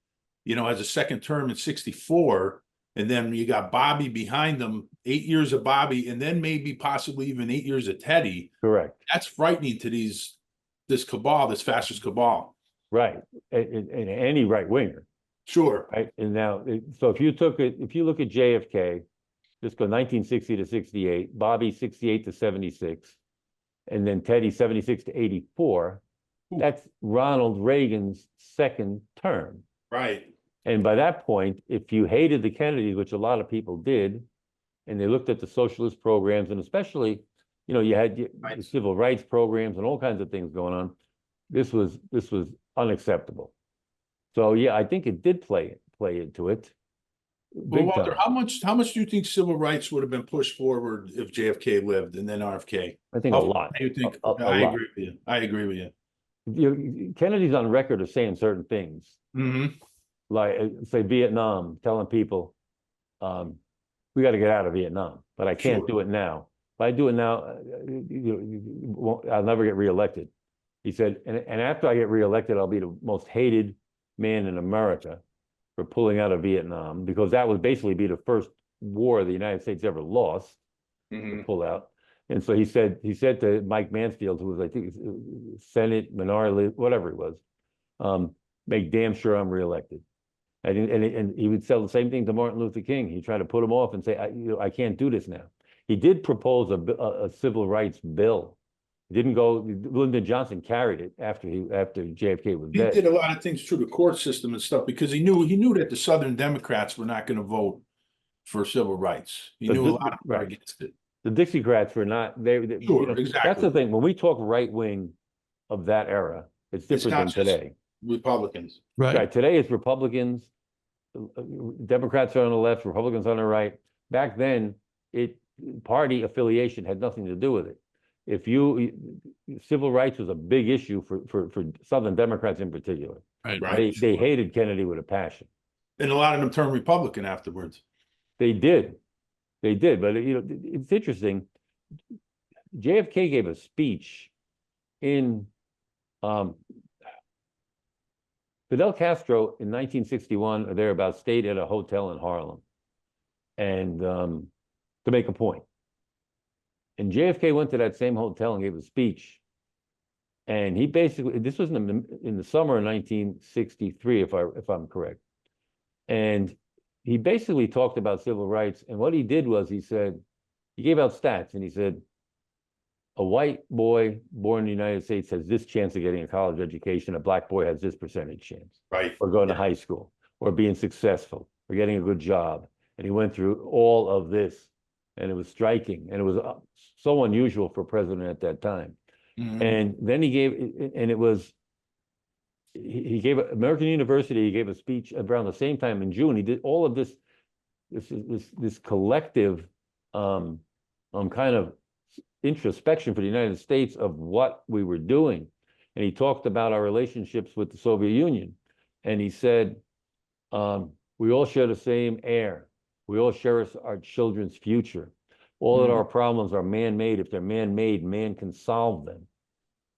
has a second term in 64, and then you got Bobby behind them, 8 years of Bobby, and then maybe possibly even 8 years of Teddy. Correct. That's frightening to this cabal, this fascist cabal. Right. And any right winger. Sure. Right. And now, so if you look at JFK, just go 1960 to 68, Bobby 68 to 76, and then Teddy 76 to 84. Ooh. That's Ronald Reagan's second term. Right. And by that point, if you hated the Kennedys, which a lot of people did, and they looked at the socialist programs, and especially, you had the civil rights programs and all kinds of things going on, this was unacceptable. So yeah, I think it did play into it. Well, Walter, how much do you think civil rights would have been pushed forward if JFK lived and then RFK? I think a lot. You think? I agree with you. I agree with you. Kennedy's on record of saying certain things, like say Vietnam, telling people, we got to get out of Vietnam, but I can't do it now. If I do it now, I'll never get reelected. He said, and after I get reelected, I'll be the most hated man in America for pulling out of Vietnam, because that would basically be the first war the United States ever lost, to pull out. And so he said to Mike Mansfield, who was, I think, Senate minority, whatever it was, make damn sure I'm reelected. And he would say the same thing to Martin Luther King. He tried to put him off and say, I can't do this now. He did propose a civil rights bill. Didn't go. Lyndon Johnson carried it after JFK was dead. He did a lot of things through the court system and stuff, because he knew that the Southern Democrats were not going to vote for civil rights. He knew a lot of them were against it. The Dixiecrats were not. Sure, exactly. That's the thing. When we talk right wing of that era, it's different than today. Republicans. Right. Today it's Republicans. Democrats are on the left, Republicans on the right. Back then, party affiliation had nothing to do with it. Civil rights was a big issue for Southern Democrats in particular. Right. They hated Kennedy with a passion. And a lot of them turned Republican afterwards. They did. But it's interesting. JFK gave a speech in Fidel Castro in 1961 or thereabouts stayed at a hotel in Harlem, and to make a point. And JFK went to that same hotel and gave a speech. And he basically, this was in the summer of 1963, if I'm correct. And he basically talked about civil rights. And what he did was he gave out stats, and he said, a white boy born in the United States has this chance of getting a college education. A black boy has this percentage chance. Right. Or going to high school, or being successful, or getting a good job. And he went through all of this. And it was striking, and it was so unusual for a president at that time. And then he gave American University. He gave a speech around the same time in June. He did all of this collective kind of introspection for the United States of what we were doing, and he talked about our relationships with the Soviet Union, and he said, we all share the same air. We all share our children's future. All of our problems are man-made. If they're man-made, man can solve them.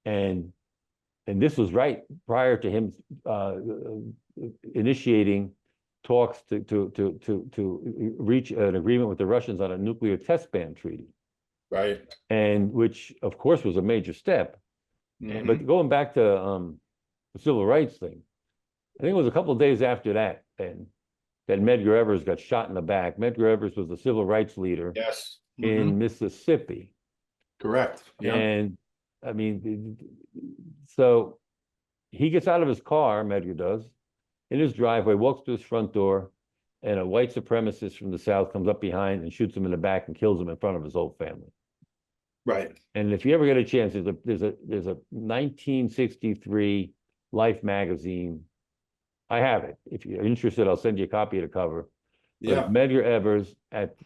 And this was right prior to him initiating talks to reach an agreement with the Russians on a nuclear test ban treaty. Right. And which, of course, was a major step. But going back to the civil rights thing, I think it was a couple of days after that, then, that Medgar Evers got shot in the back. Medgar Evers was the civil rights leader in Mississippi. Correct. Yeah. And I mean, so he gets out of his car, Medgar does, in his driveway, walks to his front door, and a white supremacist from the South comes up behind and shoots him in the back and kills him in front of his whole family. Right. And if you ever get a chance, there's a 1963 Life magazine. I have it. If you're interested, I'll send you a copy of the cover. Yeah. Medgar Evers at,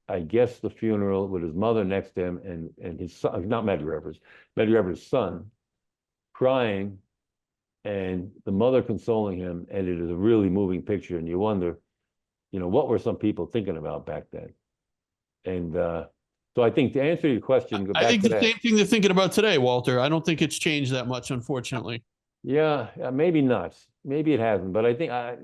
I guess, the funeral with his mother next to him and his son, not Medgar Evers, Medgar Evers' son, crying and the mother consoling him, and it is a really moving picture, and you wonder, what were some people thinking about back then? And so I think to answer your question, go I back think to the that. same thing they're thinking about today, Walter. I don't think it's changed that much, unfortunately. Yeah, maybe not. Maybe it hasn't, but I think at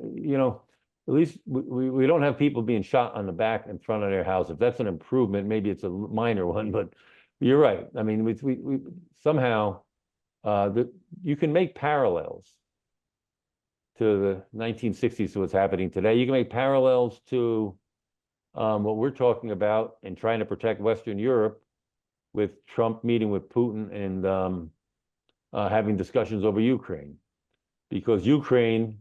least we don't have people being shot on the back in front of their house. If that's an improvement, maybe it's a minor one, but you're right. I mean, we somehow you can make parallels to the 1960s to what's happening today. You can make parallels to what we're talking about and trying to protect Western Europe with Trump meeting with Putin and having discussions over Ukraine, because Ukraine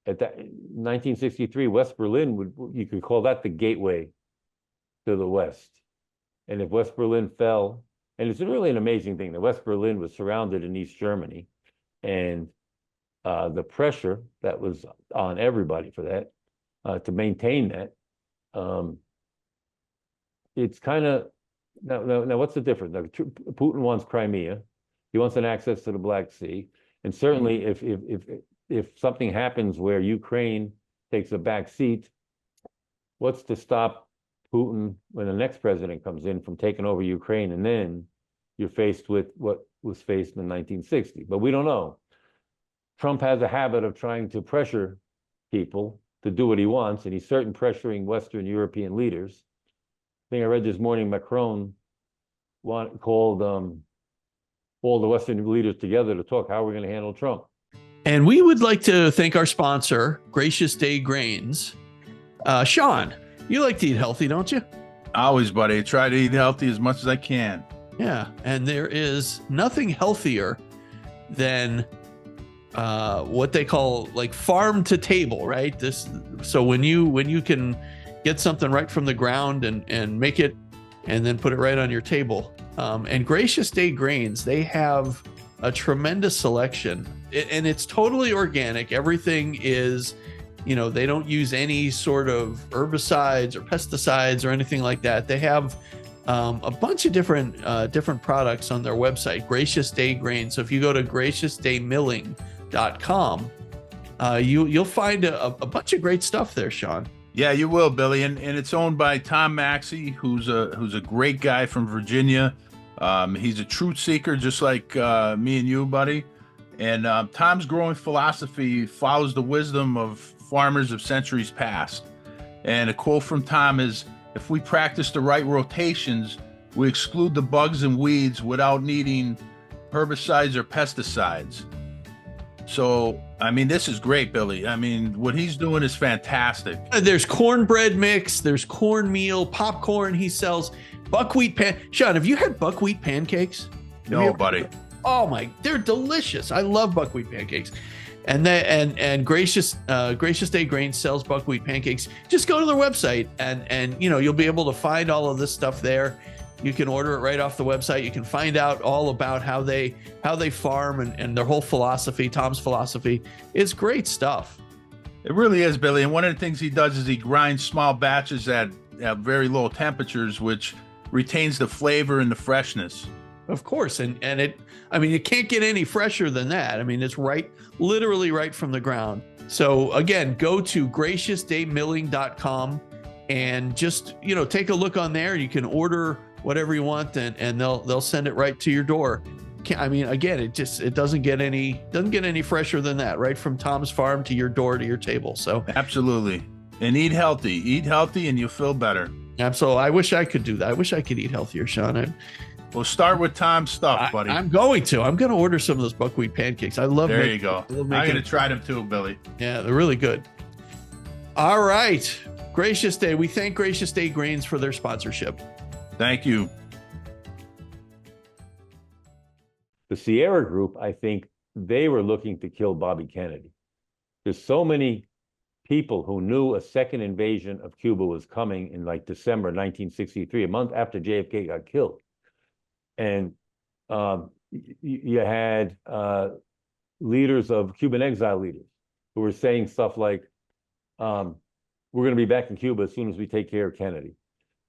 at that 1963, West Berlin you could call that the gateway to the West. And if West Berlin fell, and it's really an amazing thing that West Berlin was surrounded in East Germany, and the pressure that was on everybody for that to maintain that, it's kind of now what's the difference? Now, Putin wants Crimea. He wants an access to the Black Sea, and certainly if something happens where Ukraine takes a back seat, what's to stop Putin when the next president comes in from taking over Ukraine? And then you're faced with what was faced in 1960. But we don't know. Trump has a habit of trying to pressure people to do what he wants, and he's certainly pressuring Western European leaders. I think I read this morning Macron called all the Western leaders together to talk how we're going to handle Trump. And we would like to thank our sponsor, Gracious Day Grains. Sean, you like to eat healthy, don't you? Always, buddy. I try to eat healthy as much as I can. Yeah, and there is nothing healthier than what they call like farm to table, right? So when you can get something right from the ground and make it and then put it right on your table. And Gracious Day Grains, they have a tremendous selection, and it's totally organic. Everything is, they don't use any sort of herbicides or pesticides or anything like that. They have a bunch of different products on their website, Gracious Day Grains. So if you go to graciousdaymilling.com, you'll find a bunch of great stuff there, Sean. Yeah, you will, Billy, and it's owned by Tom Maxey, who's a great guy from Virginia. He's a truth seeker, just like me and you, buddy. And Tom's growing philosophy follows the wisdom of farmers of centuries past. And a quote from Tom is, "If we practice the right rotations, we exclude the bugs and weeds without needing herbicides or pesticides." So, I mean, this is great, Billy. I mean, what he's doing is fantastic. There's cornbread mix, there's cornmeal, popcorn he sells, buckwheat Sean, have you had buckwheat pancakes? No, buddy. Oh they're delicious. I love buckwheat pancakes. And Gracious Day Grains sells buckwheat pancakes. Just go to their website and you'll be able to find all of this stuff there. You can order it right off the website. You can find out all about how they farm and their whole philosophy, Tom's philosophy. It's great stuff. It really is, Billy. And one of the things he does is he grinds small batches at very low temperatures, which retains the flavor and the freshness. Of course. And it can't get any fresher than that. I mean, it's literally right from the ground. So again, go to graciousdaymilling.com and just, take a look on there. You can order whatever you want and they'll send it right to your door. Again, it doesn't get any fresher than that, right from Tom's farm to your door to your table. So absolutely. And eat healthy and you'll feel better. Absolutely. I wish I could do that. I wish I could eat healthier, Sean. We'll start with Tom's stuff, buddy. I'm going to order some of those buckwheat pancakes. I love There you go. I'm going to try them too, Billy. Yeah, they're really good. All right. Gracious Day. We thank Gracious Day Grains for their sponsorship. Thank you. The Sierra Group, I think they were looking to kill Bobby Kennedy. There's so many people who knew a second invasion of Cuba was coming in like December 1963, a month after JFK got killed. And you had leaders of Cuban exile leaders who were saying stuff like, we're going to be back in Cuba as soon as we take care of Kennedy.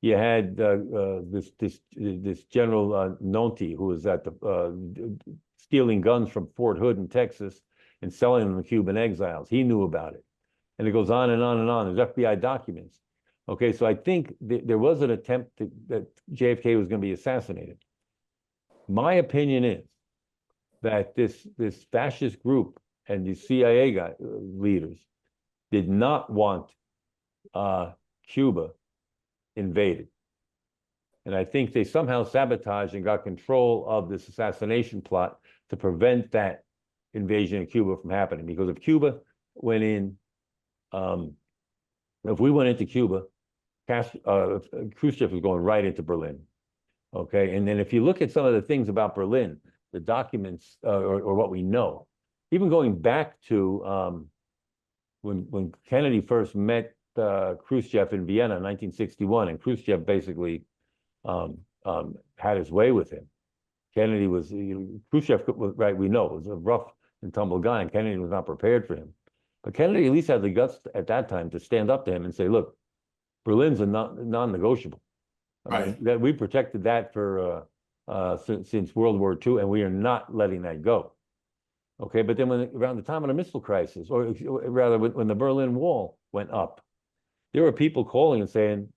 You had this General Nonti, who was at the stealing guns from Fort Hood in Texas, and selling them to Cuban exiles. He knew about it. And it goes on and on and on. There's FBI documents. Okay, so I think there was an attempt that JFK was going to be assassinated. My opinion is that this fascist group and the CIA leaders did not want Cuba invaded. And I think they somehow sabotaged and got control of this assassination plot to prevent that invasion of Cuba from happening. Because if Cuba went in, if we went into Cuba, Khrushchev was going right into Berlin. Okay, and then if you look at some of the things about Berlin, the documents or what we know, even going back to when Kennedy first met Khrushchev in Vienna in 1961, and Khrushchev basically had his way with him. Kennedy was, Khrushchev was, right, we know, was a rough and tumble guy, and Kennedy was not prepared for him. But Kennedy at least had the guts at that time to stand up to him and say, look, Berlin's a non-negotiable. Right. That we protected that for since World War II, and we are not letting that go. Okay, but then around the time of the missile crisis, or rather when the Berlin Wall went up, there were people calling and saying,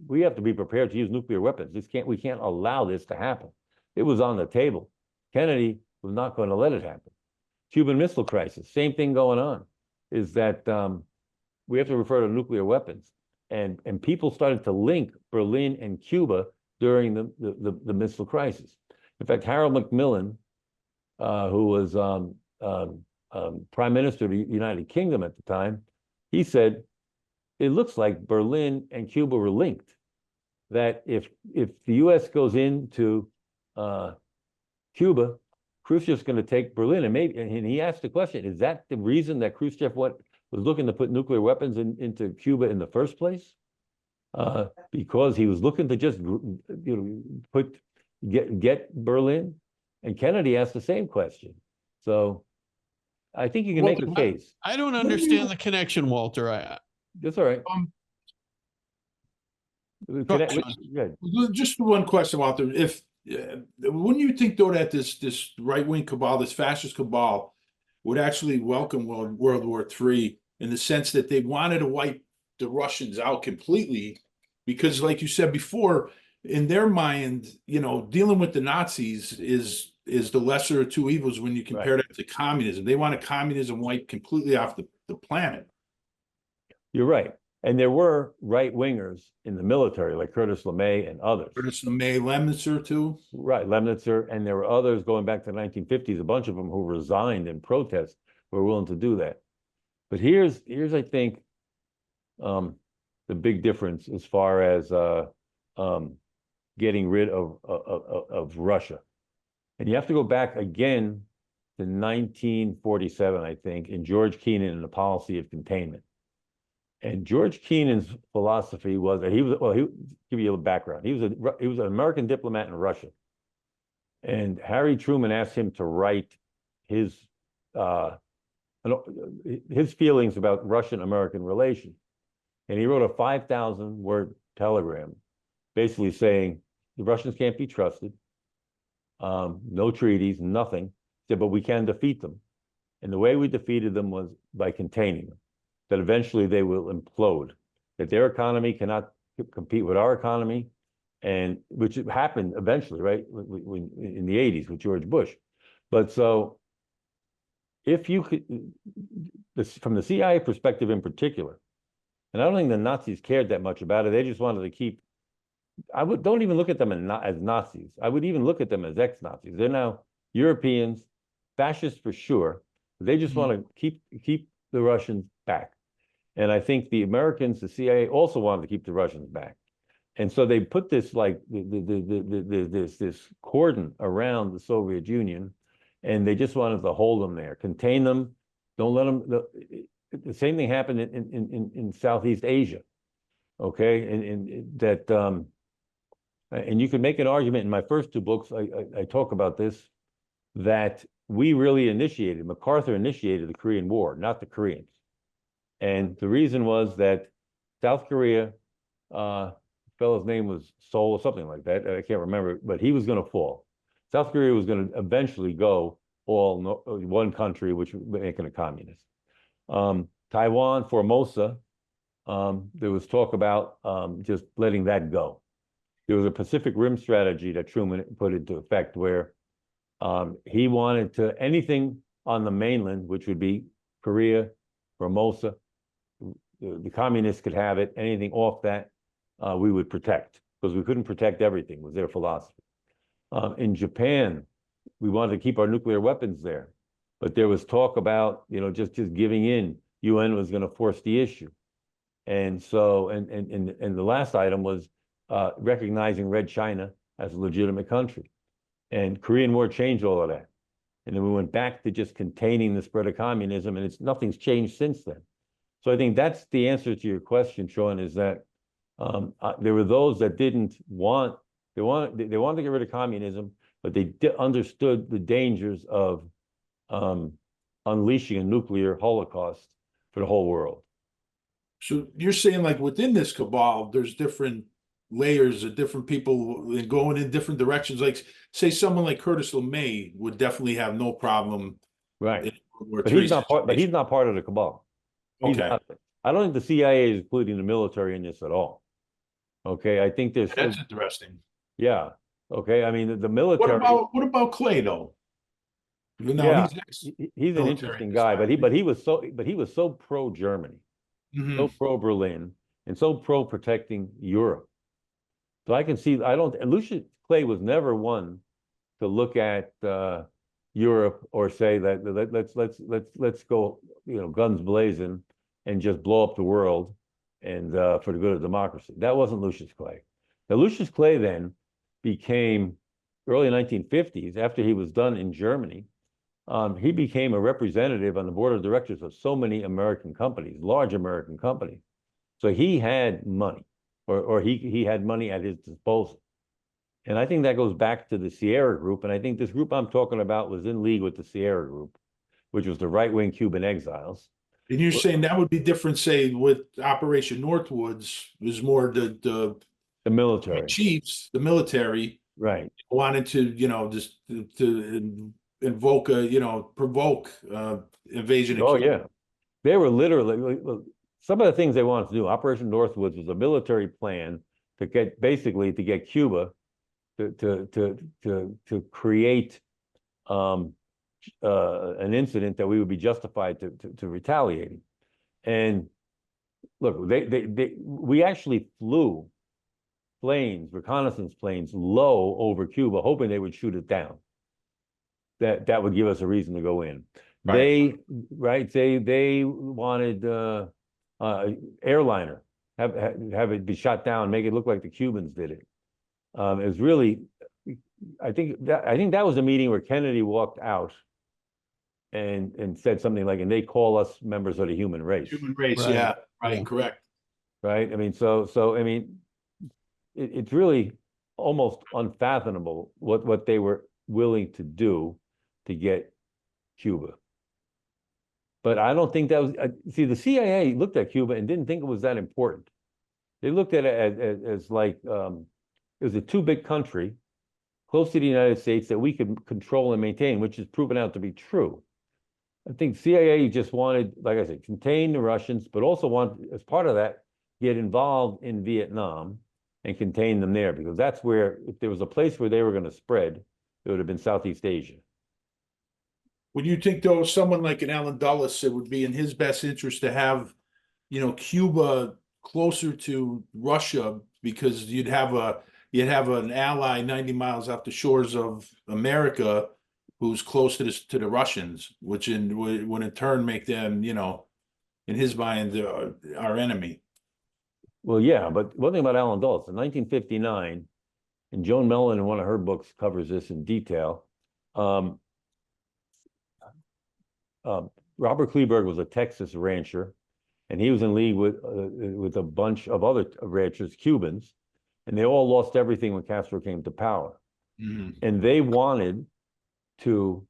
we have to be prepared to use nuclear weapons. We can't allow this to happen. It was on the table. Kennedy was not going to let it happen. Cuban Missile Crisis, same thing going on, is that we have to refer to nuclear weapons. And people started to link Berlin and Cuba during the missile crisis. In fact, Harold Macmillan, who was Prime Minister of the United Kingdom at the time, he said, it looks like Berlin and Cuba were linked. That if the US goes into Cuba, Khrushchev's going to take Berlin. And he asked the question, is that the reason that Khrushchev was looking to put nuclear weapons into Cuba in the first place? Because he was looking to just get Berlin? And Kennedy asked the same question. So I think you can make a case. I don't understand the connection, Walter. That's all right. Just one question, Walter. If wouldn't you think though that this right-wing cabal, this fascist cabal, would actually welcome World War III in the sense that they wanted to wipe the Russians out completely? Because, like you said before, in their mind, dealing with the Nazis is the lesser of two evils when you compare that to communism. They wanted communism wiped completely off the planet. You're right. And there were right-wingers in the military, like Curtis LeMay and others. Curtis LeMay, Lemnitzer too. Right, Lemnitzer. And there were others going back to the 1950s, a bunch of them who resigned in protest were willing to do that. But here's I think, the big difference as far as getting rid of Russia. And you have to go back again to 1947, I think, in George Kennan and the Policy of Containment. And George Kennan's philosophy was that he'll give you a little background. He was an American diplomat in Russia. And Harry Truman asked him to write his feelings about Russian-American relations. And he wrote a 5,000-word telegram basically saying the Russians can't be trusted, no treaties, nothing. He said, but we can defeat them. And the way we defeated them was by containing them, that eventually they will implode, that their economy cannot compete with our economy, and which happened eventually, right, in the 80s with George Bush. But so if you could, from the CIA perspective in particular, and I don't think the Nazis cared that much about it, they just wanted to keep, don't even look at them as Nazis. I would even look at them as ex-Nazis. They're now Europeans, fascists for sure. They just want to keep the Russians back. And I think the Americans, the CIA, also wanted to keep the Russians back. And so they put this like this cordon around the Soviet Union, and they just wanted to hold them there, contain them, don't let them. The same thing happened in Southeast Asia, okay, and that and you can make an argument in my first two books. I talk about this, that we really MacArthur initiated the Korean War, not the Koreans. And the reason was that South Korea, fellow's name was Seoul or something like that, I can't remember, but he was going to fall. South Korea was going to eventually go all one country, which would make it a communist. Taiwan, Formosa, there was talk about just letting that go. There was a Pacific Rim strategy that Truman put into effect where he wanted to, anything on the mainland, which would be Korea, Formosa, the communists could have it, anything off that, we would protect, because we couldn't protect everything, was their philosophy. In Japan, we wanted to keep our nuclear weapons there, but there was talk about, just giving in. UN was going to force the issue. And so, and the last item was recognizing Red China as a legitimate country. And Korean War changed all of that. And then we went back to just containing the spread of communism, and nothing's changed since then. So I think that's the answer to your question, Sean, is that there were those that didn't want, they wanted to get rid of communism, but they understood the dangers of unleashing a nuclear holocaust for the whole world. So you're saying, like, within this cabal, there's different layers of different people going in different directions. Like, say someone like Curtis LeMay would definitely have no problem. Right. But he's not part of the cabal. Okay. I don't think the CIA is including the military in this at all. Okay. I think there's. That's interesting. Yeah. Okay. I mean, the military. What about Clay though? No, yeah, he's an interesting guy, but he was so pro Germany, so pro Berlin, and so pro protecting Europe. So I can see, Lucius Clay was never one to look at Europe or say that let's go, guns blazing and just blow up the world and for the good of democracy. That wasn't Lucius Clay. Now Lucius Clay then became, early 1950s, after he was done in Germany, he became a representative on the board of directors of so many American companies, large American companies. So he had money, or he had money at his disposal. And I think that goes back to the Sierra Group. And I think this group I'm talking about was in league with the Sierra Group, which was the right-wing Cuban exiles. And you're saying that would be different, say, with Operation Northwoods, was more the military chiefs, the military, right, wanted to, just to invoke provoke invasion. Oh yeah, they were literally, some of the things they wanted to do. Operation Northwoods was a military plan to get Cuba to create an incident that we would be justified to retaliating. And look, we actually flew planes, reconnaissance planes, low over Cuba, hoping they would shoot it down. That would give us a reason to go in. Right. They wanted airliner, have it be shot down, make it look like the Cubans did it. It was really, I think that was a meeting where Kennedy walked out and said something like, and they call us members of the human race. Human race, right. Yeah, right, correct. Right. I mean, so I mean, it's really almost unfathomable what they were willing to do to get Cuba. But I don't think that was, see, the CIA looked at Cuba and didn't think it was that important. They looked at it as like, it was a too big country, close to the United States, that we could control and maintain, which has proven out to be true. I think CIA just wanted, like I said, contain the Russians, but also want, as part of that, get involved in Vietnam and contain them there, because that's where, if there was a place where they were going to spread, it would have been Southeast Asia. Would you think, though, someone like an Allen Dulles, it would be in his best interest to have, Cuba closer to Russia, because you'd have an ally 90 miles off the shores of America who's close to the Russians, which would in turn make them, in his mind, our enemy. Well, yeah, but one thing about Allen Dulles, in 1959, and Joan Mellon in one of her books covers this in detail. Robert Kleberg was a Texas rancher, and he was in league with a bunch of other ranchers, Cubans, and they all lost everything when Castro came to power. Mm-hmm. And they wanted to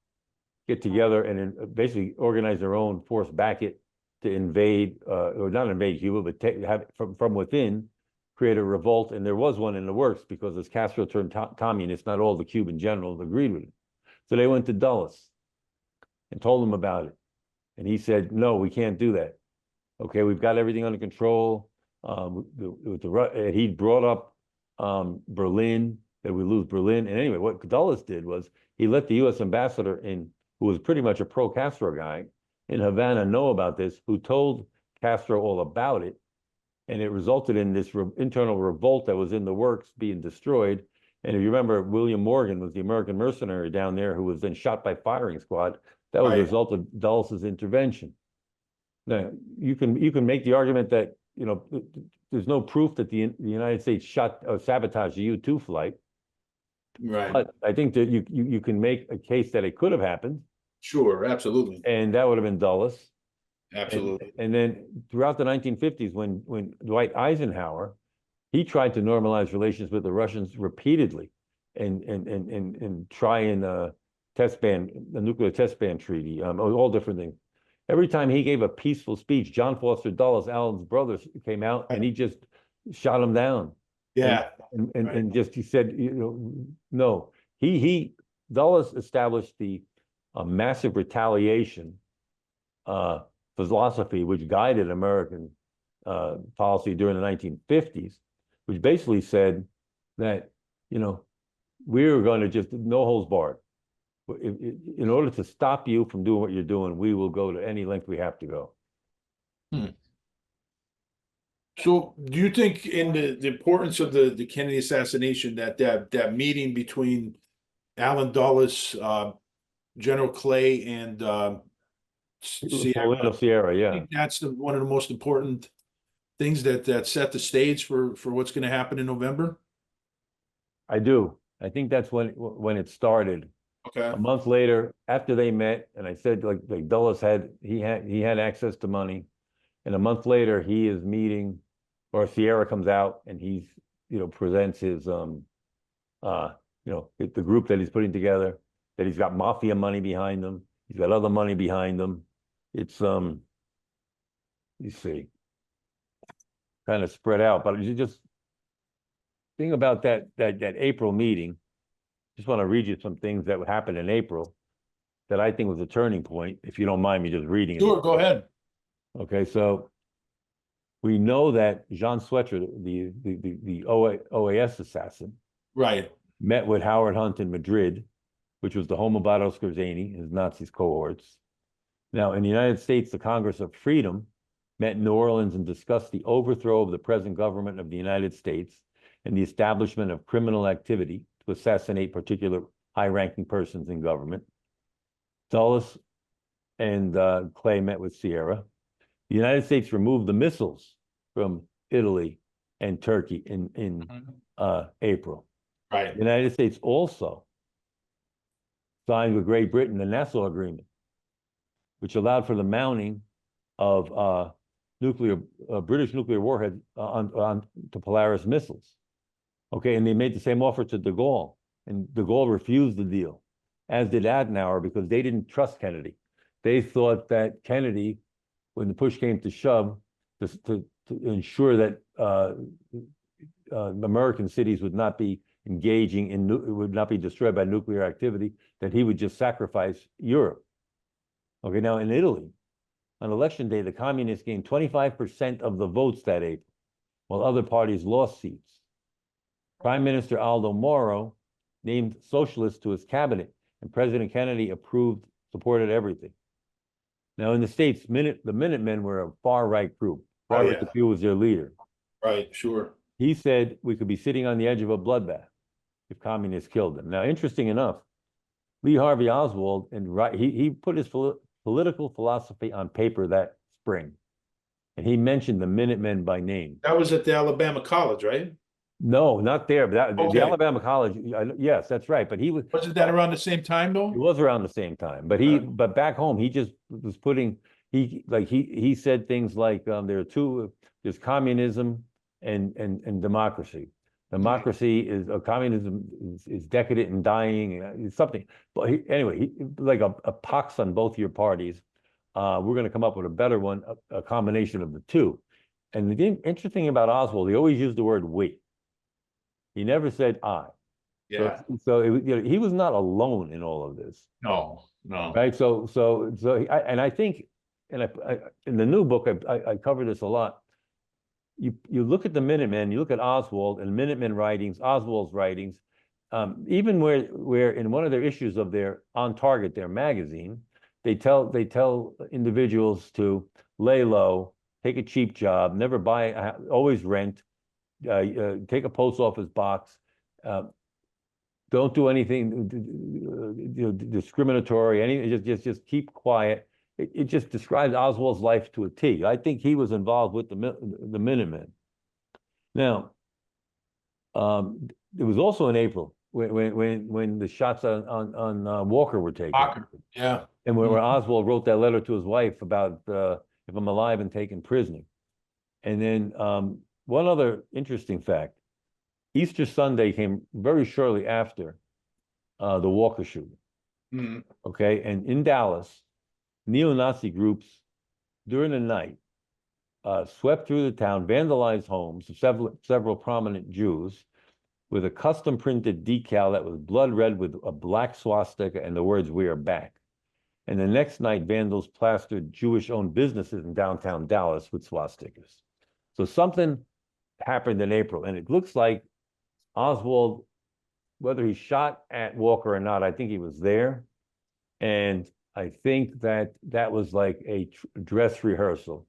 get together and basically organize their own force back it to invade, or not invade Cuba, but have from within, create a revolt. And there was one in the works, because as Castro turned communist, not all the Cuban generals agreed with it. So they went to Dulles. and told him about it. And he said, no, we can't do that. Okay, we've got everything under control. He brought up Berlin, that we lose Berlin. And anyway, what Dulles did was he let the U.S. ambassador in, who was pretty much a pro-Castro guy in Havana, know about this, who told Castro all about it. And it resulted in this internal revolt that was in the works being destroyed. And if you remember, William Morgan was the American mercenary down there who was then shot by firing squad. That was a result of Dulles's intervention. Now, you can make the argument that, you know, there's no proof that the United States shot or sabotaged the U-2 flight. Right. But I think that you can make a case that it could have happened. Sure, absolutely. And that would have been Dulles. Absolutely. And then throughout the 1950s, when Dwight Eisenhower, he tried to normalize relations with the Russians repeatedly and try and test ban, the nuclear test ban treaty, all different things. Every time he gave a peaceful speech, John Foster Dulles, Allen's brother, came out and he just shot him down. Yeah. And just, he said, you know, no. Dulles established the massive retaliation philosophy which guided American policy during the 1950s, which basically said that, you know, we were going to just no holds barred. In order to stop you from doing what you're doing, we will go to any length we have to go. So do you think in the importance of the Kennedy assassination, that meeting between Allen Dulles, General Clay, and Sierra, yeah. I think that's one of the most important things that set the stage for what's going to happen in November? I do. I think that's when it started. Okay. A month later, after they met, and I said, like Dulles had access to money, and a month later he is meeting, or Sierra comes out and he's, you know, presents his you know, the group that he's putting together, that he's got mafia money behind them, he's got other money behind them. It's you see, kind of spread out, but you just think about that April meeting. Just want to read you some things that happened in April that I think was a turning point, if you don't mind me just reading it. Sure, go ahead. Okay, so we know that Jean Swetre, the OAS assassin, Right, met with Howard Hunt in Madrid, which was the home of Otto Skorzeny, his Nazi cohorts. Now, in the United States, the Congress of Freedom met in New Orleans and discussed the overthrow of the present government of the United States and the establishment of criminal activity to assassinate particular high-ranking persons in government. Dulles and Clay met with Sierra. The United States removed the missiles from Italy and Turkey in April. right. The United States also signed with Great Britain the Nassau Agreement, which allowed for the mounting of British nuclear warheads to Polaris missiles. Okay, and they made the same offer to de Gaulle, and de Gaulle refused the deal, as did Adenauer, because they didn't trust Kennedy. They thought that Kennedy, when the push came to shove, to ensure that American cities would not be engaging in, would not be destroyed by nuclear activity, that he would just sacrifice Europe. Okay, now in Italy, on election day, the communists gained 25% of the votes that April, while other parties lost seats. Prime Minister Aldo Moro named socialists to his cabinet, and President Kennedy supported everything. Now in the States, the Minutemen were a far-right group. Robert DePue was their leader. Right, sure. He said we could be sitting on the edge of a bloodbath if communists killed them. Now, interesting enough, Lee Harvey Oswald, he put his political philosophy on paper that spring, and he mentioned the Minutemen by name. That was at the Alabama College, right? No, not there, but Okay. the Alabama College, yes, that's right. But he was. Wasn't that around the same time, though? It was around the same time, but but back home, he just was putting, he said things like, there's communism and democracy. Democracy is, communism is decadent and dying, it's something. But anyway, like a pox on both your parties. We're going to come up with a better one, a combination of the two. And the interesting thing about Oswald, he always used the word we. He never said I. Yeah. So it, he was not alone in all of this, No, no. right? And I think, and in the new book, I cover this a lot. You look at the Minutemen, you look at Oswald and Minutemen writings, Oswald's writings, even where in one of their issues of their On Target, their magazine, they tell individuals to lay low, take a cheap job, never buy, always rent, take a post office box, don't do anything discriminatory, just keep quiet. It just describes Oswald's life to a T. I think he was involved with the Minutemen. Now, it was also in April when the shots on Walker were taken. Walker, yeah. And where Oswald wrote that letter to his wife about if I'm alive and taken prisoner. And then one other interesting fact, Easter Sunday came very shortly after the Walker shooting. Mhm. Okay, and in Dallas, neo-Nazi groups during the night swept through the town, vandalized homes of several prominent Jews with a custom printed decal that was blood red with a black swastika and the words "We are back." And the next night, vandals plastered Jewish-owned businesses in downtown Dallas with swastikas. So something happened in April, and it looks like Oswald, whether he shot at Walker or not, I think he was there. And I think that was like a dress rehearsal.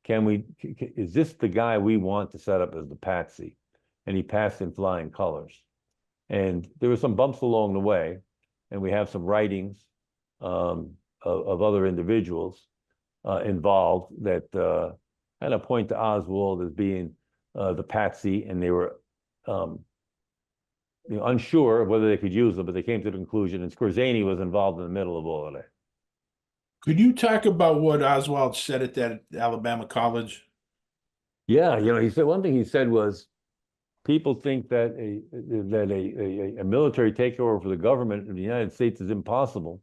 Is this the guy we want to set up as the patsy? And he passed in flying colors. And there were some bumps along the way, and we have some writings of other individuals involved that kind of point to Oswald as being the patsy, and they were unsure of whether they could use them, but they came to the conclusion, and Skorzeny was involved in the middle of all of that. Could you talk about what Oswald said at that Alabama college? Yeah, he said one thing he said was, people think that a military takeover for the government of the United States is impossible.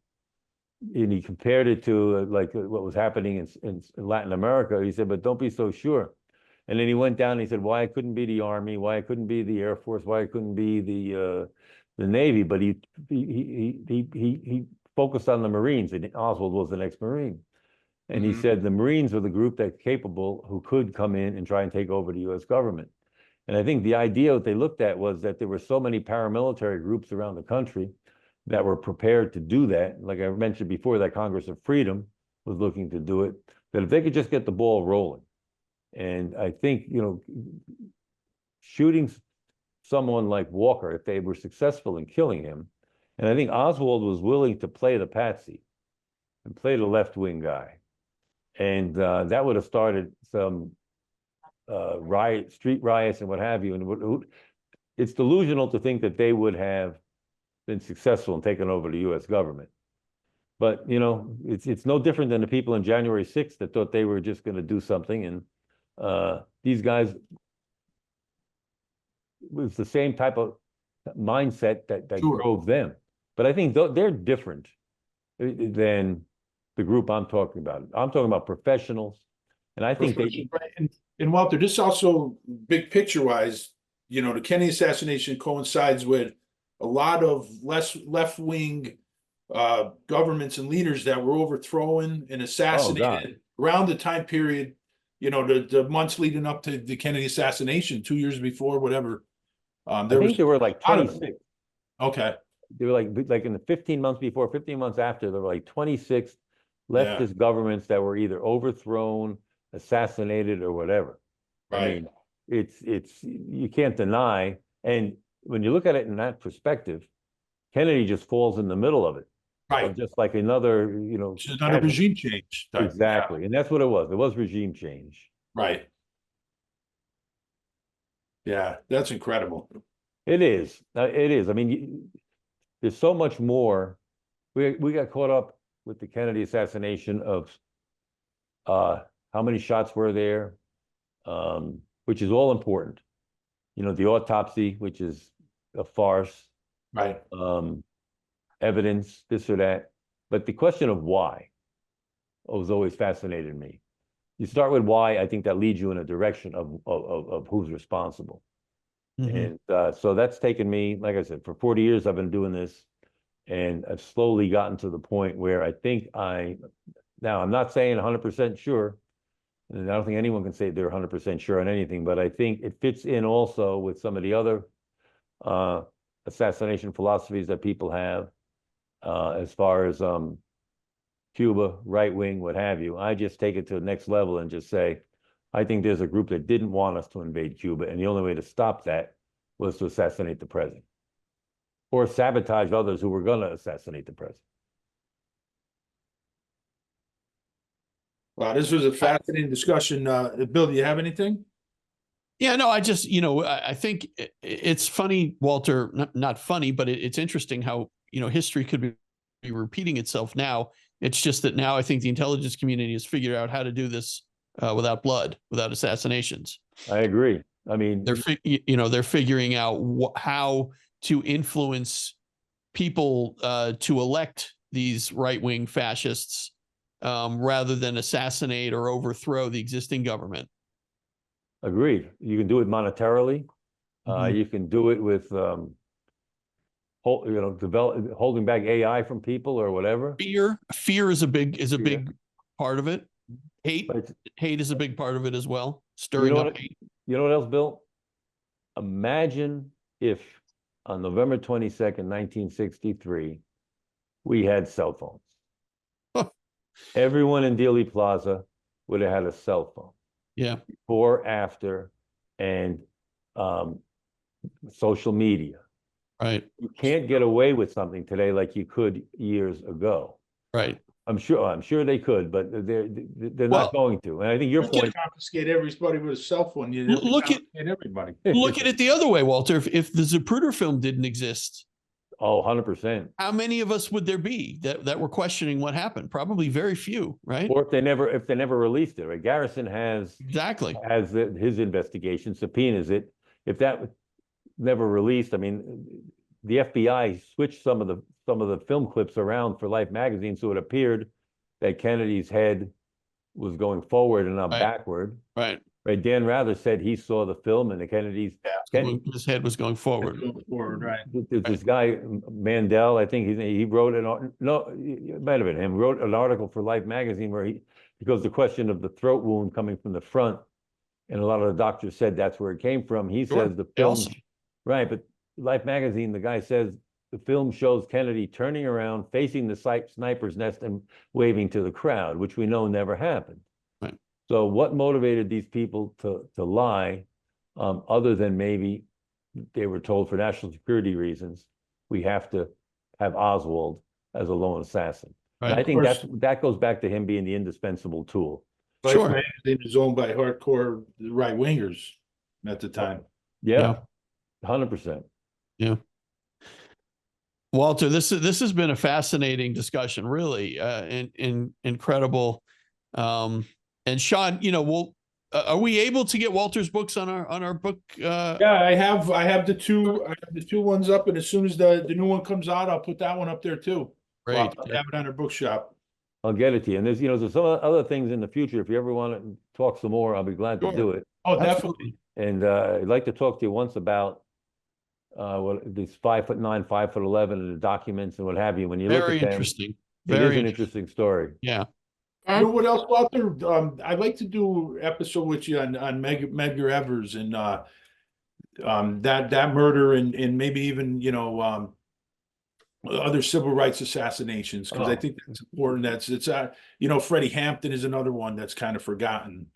And he compared it to what was happening in Latin America. He said, but don't be so sure. And then he went down and he said, why it couldn't be the Army, why it couldn't be the Air Force, why it couldn't be the Navy. But he focused on the Marines, and Oswald was an ex-Marine. And he said the Marines were the group that's capable, who could come in and try and take over the US government. And I think the idea that they looked at was that there were so many paramilitary groups around the country that were prepared to do that. Like I mentioned before, that Congress of Freedom was looking to do it, that if they could just get the ball rolling. And I think, shooting someone like Walker, if they were successful in killing him, and I think Oswald was willing to play the patsy and play the left-wing guy. And that would have started some street riots and what have you. And it's delusional to think that they would have been successful in taking over the US government. But, it's no different than the people in January 6th that thought they were just going to do something. And these guys, it was the same type of mindset that Sure. drove them. But I think they're different than the group I'm talking about. I'm talking about professionals. And I think and Walter, this also, big picture wise, the Kennedy assassination coincides with a lot of left-wing governments and leaders that were overthrown and assassinated around the time period, the months leading up to the Kennedy assassination, 2 years before, whatever. I think there were like 26. Okay. They were like in the 15 months before, 15 months after, there were like 26 leftist governments that were either overthrown, assassinated, or whatever. Right. I mean, it's you can't deny. And when you look at it in that perspective, Kennedy just falls in the middle of it. Right. Just like another, It's another regime change type. Exactly. Yeah. And that's what it was. It was regime change. Right. Yeah, that's incredible. It is. It is. I mean, there's so much more. We got caught up with the Kennedy assassination of how many shots were there, which is all important. The autopsy, which is a farce. Right. Evidence, this or that. But the question of why has always fascinated me. You start with why, I think that leads you in a direction of who's responsible. And so that's taken me, like I said, for 40 years, I've been doing this, and I've slowly gotten to the point where I think now I'm not saying 100% sure, and I don't think anyone can say they're 100% sure on anything, but I think it fits in also with some of the other assassination philosophies that people have, as far as Cuba, right wing, what have you. I just take it to the next level and just say, I think there's a group that didn't want us to invade Cuba, and the only way to stop that was to assassinate the president or sabotage others who were going to assassinate the president. Wow, this was a fascinating discussion. Bill, do you have anything? Yeah, no, I just, I think it's funny, Walter, not funny, but it's interesting how, history could be repeating itself now. It's just that now I think the intelligence community has figured out how to do this without blood, without assassinations. I agree. I mean, they're figuring out how to influence people to elect these right-wing fascists rather than assassinate or overthrow the existing government. Agreed. You can do it monetarily. You can do it with, holding back AI from people or whatever. Fear is a big part of it. Hate is a big part of it as well. Stirring up hate. You know what else, Bill? Imagine if on November 22nd, 1963, we had cell phones. Everyone in Dealey Plaza would have had a cell phone. Yeah. Before, after, and social media. Right. You can't get away with something today like you could years ago. Right. I'm sure they could, but they're not going to. And I think your point, confiscate everybody with a cell phone. You look at everybody. Look at it the other way, Walter. If the Zapruder film didn't exist, 100%. how many of us would there be that were questioning what happened? Probably very few, right? Or if they never released it, right? Garrison has his investigation, subpoenas it. If that never released, I mean, the FBI switched some of the film clips around for Life magazine, so it appeared that Kennedy's head was going forward and not backward. Right. Right. Dan Rather said he saw the film and the Kennedys. His head was going forward. Right. This guy Mandel, I think he wrote it might have been him, wrote an article for Life magazine where because the question of the throat wound coming from the front, and a lot of the doctors said that's where it came from. He says the film, right? But Life magazine, the guy says the film shows Kennedy turning around, facing the sniper's nest, and waving to the crowd, which we know never happened. Right. So what motivated these people to lie, other than maybe they were told for national security reasons, we have to have Oswald as a lone assassin. Right. And I think that goes back to him being the indispensable tool. Life magazine was owned by hardcore right wingers at the time. Yeah. 100%. Yeah. Walter, this has been a fascinating discussion, really, incredible. And Sean, are we able to get Walter's books on our book? Yeah, I have the two ones up, and as soon as the new one comes out, I'll put that one up there too. Great. I'll have it on our bookshop. I'll get it to you. And there's some other things in the future. If you ever want to talk some more, I'll be glad to do it. Oh, definitely. And I'd like to talk to you once about this 5'9", 5'11", and the documents and what have you. When you look at them, very interesting. It is an interesting story. Yeah. You know what else, Walter? I'd like to do an episode with you on Medgar Evers and that murder and maybe even other civil rights assassinations, because I think that's important. It's Freddie Hampton is another one that's kind of forgotten.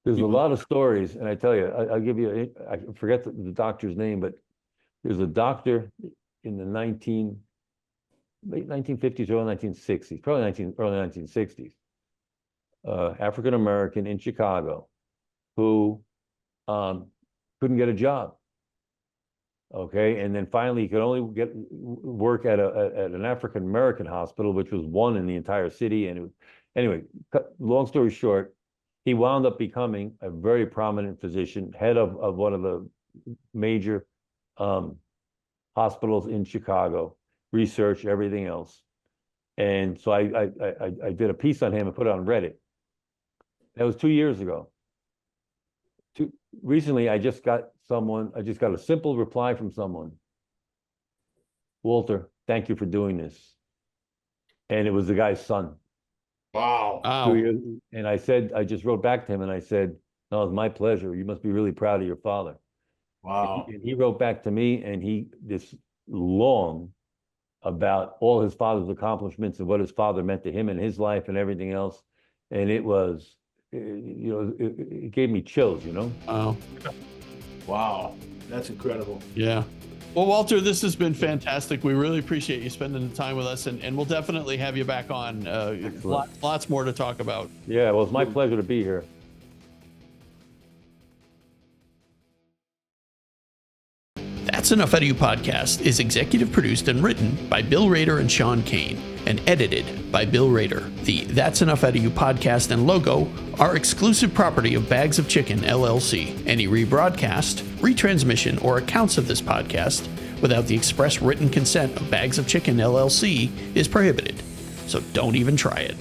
There's a lot of stories, and I tell you, I'll give you. I forget the doctor's name, but there's a doctor in the late 1950s, early 1960s, probably early 1960s. African American in Chicago, who couldn't get a job. Okay, and then finally he could only work at an African American hospital, which was one in the entire city. And anyway, long story short, he wound up becoming a very prominent physician, head of one of the major hospitals in Chicago, research, everything else. And so I did a piece on him and put it on Reddit. That was 2 years ago. Recently, I just got someone, I just got a simple reply from someone. Walter, thank you for doing this. And it was the guy's son. Wow. Wow. And I said, I just wrote back to him and I said, no, it's my pleasure. You must be really proud of your father. Wow. And he wrote back to me and this long about all his father's accomplishments and what his father meant to him in his life and everything else. And it was, it gave me chills, you know? Wow. Wow. That's incredible. Yeah. Well, Walter, this has been fantastic. We really appreciate you spending the time with us, and we'll definitely have you back on. Lots more to talk about. Yeah, well, it's my pleasure to be here. That's Enough Out of You podcast is executive produced and written by Bill Rader and Sean Kane and edited by Bill Rader. The That's Enough Out of You podcast and logo are exclusive property of Bags of Chicken, LLC. Any rebroadcast, retransmission, or accounts of this podcast without the express written consent of Bags of Chicken, LLC is prohibited. So don't even try it.